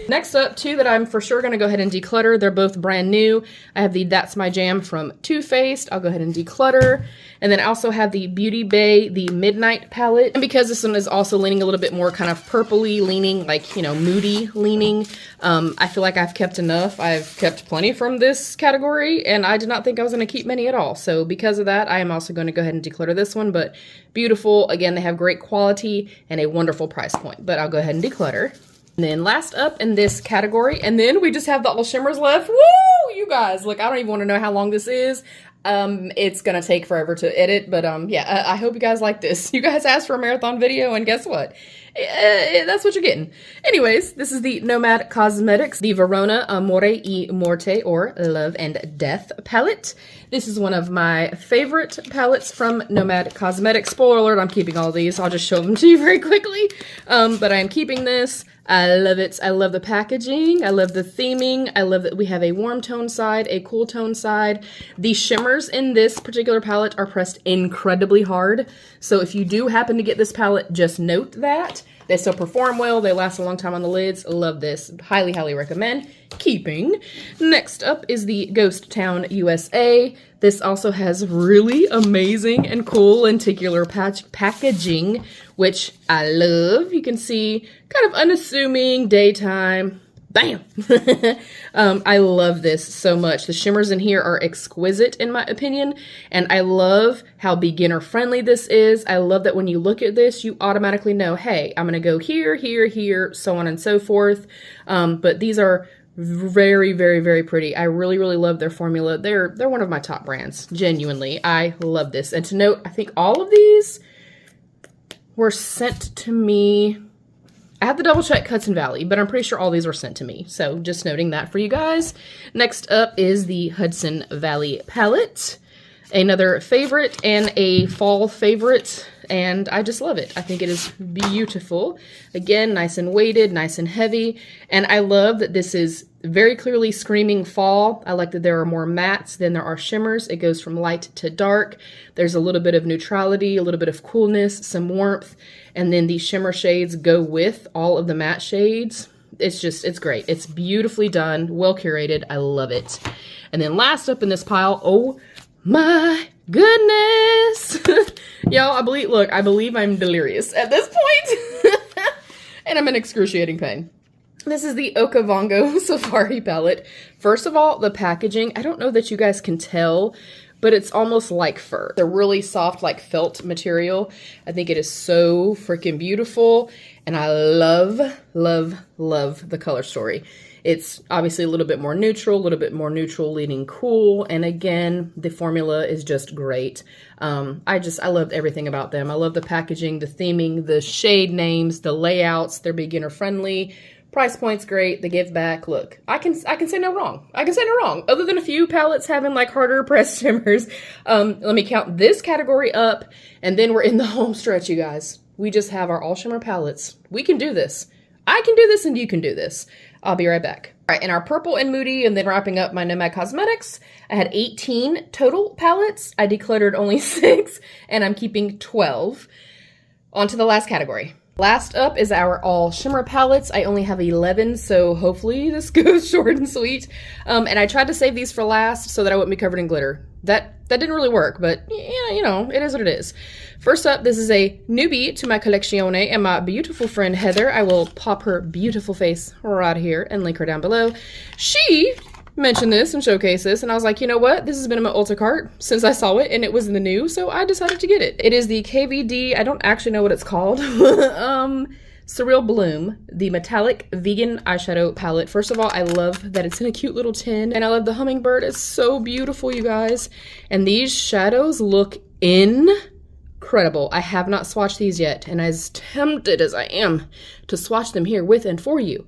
Next up, two that I'm for sure going to go ahead and declutter. They're both brand new. I have the That's My Jam from Too Faced. I'll go ahead and declutter. And then I also have the Beauty Bay, the Midnight palette. And because this one is also leaning a little bit more kind of purpley leaning, like, you know, moody leaning, I feel like I've kept enough. I've kept plenty from this category, and I did not think I was going to keep many at all. So because of that, I am also going to go ahead and declutter this one. But beautiful. Again, they have great quality and a wonderful price point. But I'll go ahead and declutter. And then last up in this category, and then we just have the all shimmers left. Woo, you guys, look, I don't even want to know how long this is. It's gonna take forever to edit, but yeah, I hope you guys like this. You guys asked for a marathon video, and guess what? That's what you're getting. Anyways, this is the Nomad Cosmetics, the Verona Amore y Morte, or Love and Death palette. This is one of my favorite palettes from Nomad Cosmetics. Spoiler alert, I'm keeping all these. I'll just show them to you very quickly. But I am keeping this. I love it. I love the packaging. I love the theming. I love that we have a warm tone side, a cool tone side. The shimmers in this particular palette are pressed incredibly hard. So if you do happen to get this palette, just note that. They still perform well. They last a long time on the lids. Love this. Highly, highly recommend keeping. Next up is the Ghost Town USA. This also has really amazing and cool lenticular packaging, which I love. You can see kind of unassuming daytime. Bam! I love this so much. The shimmers in here are exquisite in my opinion, and I love how beginner friendly this is. I love that when you look at this, you automatically know, hey, I'm gonna go here, here, here, so on and so forth. But these are very, very, very pretty. I really, really love their formula. They're one of my top brands, genuinely. I love this. And to note, I think all of these were sent to me. I have to double check Hudson Valley, but I'm pretty sure all these were sent to me. So just noting that for you guys. Next up is the Hudson Valley palette. Another favorite and a fall favorite, and I just love it. I think it is beautiful. Again, nice and weighted, nice and heavy, and I love that this is very clearly screaming fall. I like that there are more mattes than there are shimmers. It goes from light to dark. There's a little bit of neutrality, a little bit of coolness, some warmth, and then these shimmer shades go with all of the matte shades. It's great. It's beautifully done, well curated. I love it. And then last up in this pile, oh my goodness. Y'all, I believe I'm delirious at this point. And I'm in excruciating pain. This is the Okavango Safari palette. First of all, the packaging, I don't know that you guys can tell, but it's almost like fur. They're really soft, like felt material. I think it is so freaking beautiful, and I love, love, love the color story. It's obviously a little bit more neutral leaning cool, and again, the formula is just great. I loved everything about them. I love the packaging, the theming, the shade names, the layouts. They're beginner friendly. Price point's great. The give back. Look, I can say no wrong. I can say no wrong. Other than a few palettes having like harder pressed shimmers. Let me count this category up, and then we're in the home stretch, you guys. We just have our all shimmer palettes. We can do this. I can do this, and you can do this. I'll be right back. All right, in our purple and moody, and then wrapping up my Nomad Cosmetics, I had 18 total palettes. I decluttered only 6, and I'm keeping 12. On to the last category. Last up is our all shimmer palettes. I only have 11, so hopefully this goes short and sweet. And I tried to save these for last so that I wouldn't be covered in glitter. That didn't really work, but yeah, you know, it is what it is. First up, this is a newbie to my collezione and my beautiful friend Heather. I will pop her beautiful face right here and link her down below. She mentioned this and showcased this, and I was like, you know what? This has been in my Ulta cart since I saw it, and it was in the new, so I decided to get it. It is the KVD, I don't actually know what it's called, Surreal Bloom, the metallic vegan eyeshadow palette. First of all, I love that it's in a cute little tin, and I love the hummingbird. It's so beautiful, you guys. And these shadows look incredible. I have not swatched these yet, and as tempted as I am to swatch them here with and for you,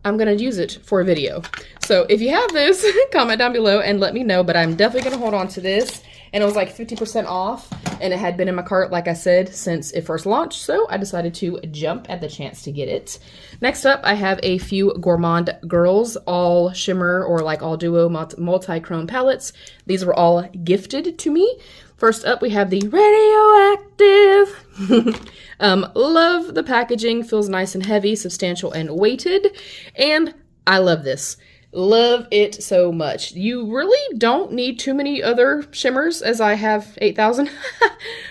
I'm gonna use it for a video. So if you have this, comment down below and let me know, but I'm definitely gonna hold on to this. And it was like 50% off, and it had been in my cart, like I said, since it first launched, so I decided to jump at the chance to get it. Next up, I have a few Gourmande Girls all shimmer or like all duo multi-chrome palettes. These were all gifted to me. First up, we have the Radioactive. Love the packaging, feels nice and heavy, substantial and weighted, and I love this. Love it so much. You really don't need too many other shimmers, as I have 8,000.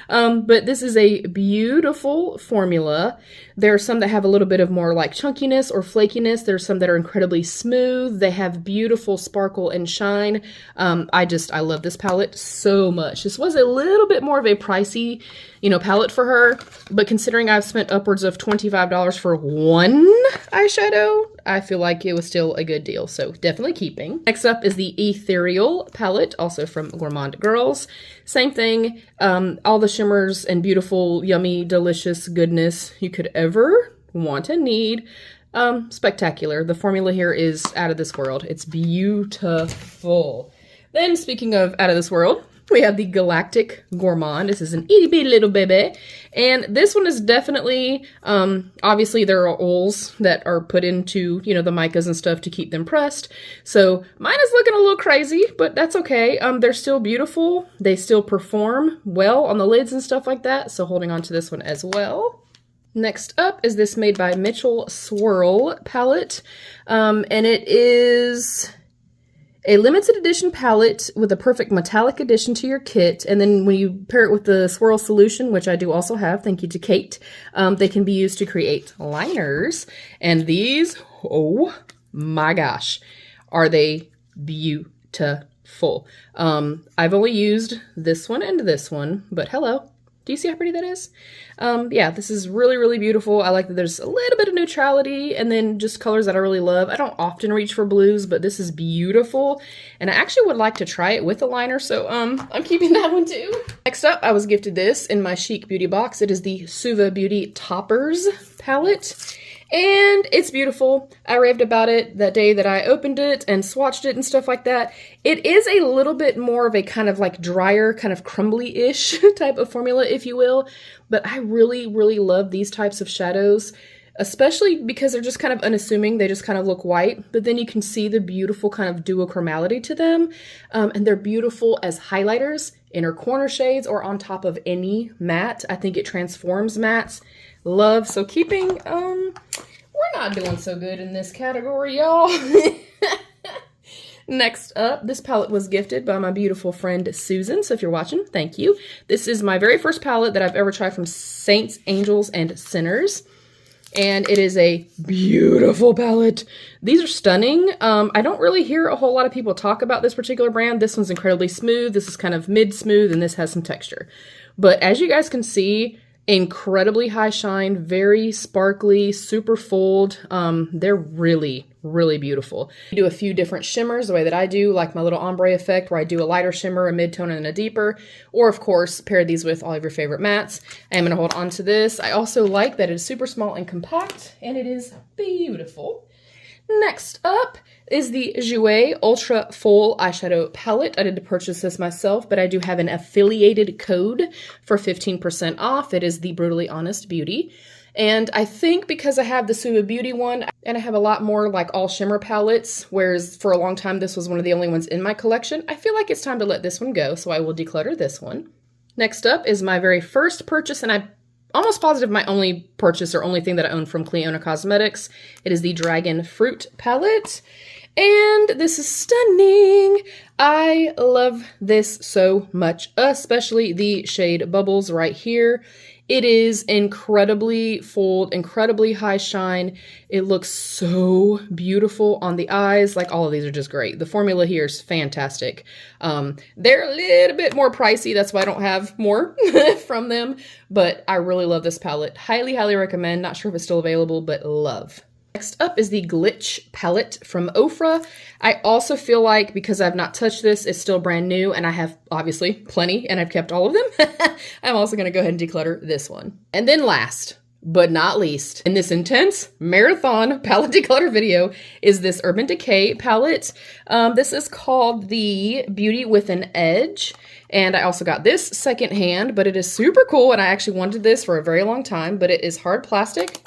But this is a beautiful formula. There are some that have a little bit of more like chunkiness or flakiness. There's some that are incredibly smooth. They have beautiful sparkle and shine. I love this palette so much. This was a little bit more of a pricey, you know, palette for her, but considering I've spent upwards of $25 for one eyeshadow, I feel like it was still a good deal, so definitely keeping. Next up is the Ethereal palette, also from Gourmande Girls. Same thing, all the shimmers and beautiful, yummy, delicious goodness you could ever want and need. Spectacular. The formula here is out of this world. It's beautiful. Then, speaking of out of this world, we have the Galactic Gourmande. This is an itty bitty little baby. And this one is definitely, obviously there are oils that are put into, you know, the micas and stuff to keep them pressed. So mine is looking a little crazy, but that's okay. They're still beautiful. They still perform well on the lids and stuff like that. So holding on to this one as well. Next up is this Made by Mitchell Swirl palette. And it is a limited edition palette with a perfect metallic addition to your kit. And then when you pair it with the swirl solution, which I do also have, thank you to Kate, they can be used to create liners. And these, oh my gosh, are they beautiful. I've only used this one and this one, but hello. Do you see how pretty that is? Yeah, this is really, really beautiful. I like that there's a little bit of neutrality and then just colors that I really love. I don't often reach for blues, but this is beautiful. And I actually would like to try it with a liner, so I'm keeping that one too. Next up, I was gifted this in my Chic Beauty box. It is the Suva Beauty Toppers palette. And it's beautiful. I raved about it that day that I opened it and swatched it and stuff like that. It is a little bit more of a kind of like drier, kind of crumbly-ish type of formula, if you will. But I really, really love these types of shadows, especially because they're just kind of unassuming. They just kind of look white, but then you can see the beautiful kind of duochromality to them. And they're beautiful as highlighters, inner corner shades, or on top of any matte. I think it transforms mattes. Love. So keeping, we're not doing so good in this category, y'all. Next up, this palette was gifted by my beautiful friend Susan. So if you're watching, thank you. This is my very first palette that I've ever tried from Saints, Angels, and Sinners. And it is a beautiful palette. These are stunning. I don't really hear a whole lot of people talk about this particular brand. This one's incredibly smooth. This is kind of mid-smooth, and this has some texture. But as you guys can see, incredibly high shine, very sparkly, super fold. They're really, really beautiful. I do a few different shimmers the way that I do, like my little ombre effect where I do a lighter shimmer, a mid-tone, and a deeper. Or of course, pair these with all of your favorite mattes. I am going to hold on to this. I also like that it is super small and compact, and it is beautiful. Next up is the JOUER Ultra Full Eyeshadow Palette. I did purchase this myself, but I do have an affiliated code for 15% off. It is the Brutally Honest Beauty. And I think because I have the Suva Beauty one, and I have a lot more like all shimmer palettes, whereas for a long time this was one of the only ones in my collection, I feel like it's time to let this one go, so I will declutter this one. Next up is my very first purchase, and I'm almost positive my only purchase or only thing that I own from Cosmetics. It is the Dragon Fruit palette. And this is stunning. I love this so much, especially the shade Bubbles right here. It is incredibly full, incredibly high shine. It looks so beautiful on the eyes. Like, all of these are just great. The formula here is fantastic. They're a little bit more pricey. That's why I don't have more from them. But I really love this palette. Highly, highly recommend. Not sure if it's still available, but love. Next up is the Glitch palette from Ofra. I also feel like because I've not touched this, it's still brand new, and I have obviously plenty, and I've kept all of them. I'm also going to go ahead and declutter this one. And then last but not least, in this intense marathon palette declutter video, is this Urban Decay palette. This is called the Beauty with an Edge. And I also got this secondhand, but it is super cool, and I actually wanted this for a very long time, but it is hard plastic.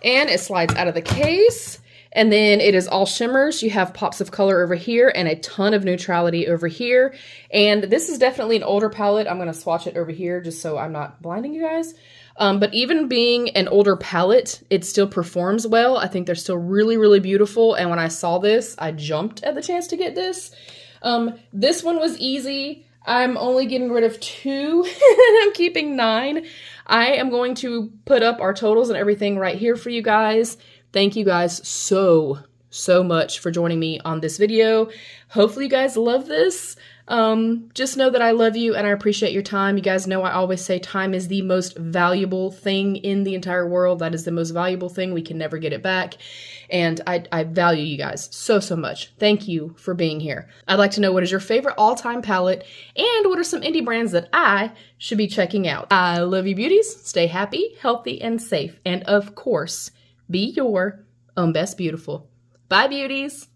And it slides out of the case, and then it is all shimmers. You have pops of color over here and a ton of neutrality over here. And this is definitely an older palette. I'm going to swatch it over here just so I'm not blinding you guys. But even being an older palette, it still performs well. I think they're still really, really beautiful. And when I saw this, I jumped at the chance to get this. This one was easy. I'm only getting rid of 2 and I'm keeping 9. I am going to put up our totals and everything right here for you guys. Thank you guys so much for joining me on this video. Hopefully you guys love this. Just know that I love you and I appreciate your time. You guys know I always say time is the most valuable thing in the entire world. That is the most valuable thing. We can never get it back. And I value you guys so much. Thank you for being here. I'd like to know what is your favorite all-time palette and what are some indie brands that I should be checking out. I love you beauties. Stay happy, healthy, and safe. And of course, be your own best beautiful. Bye beauties.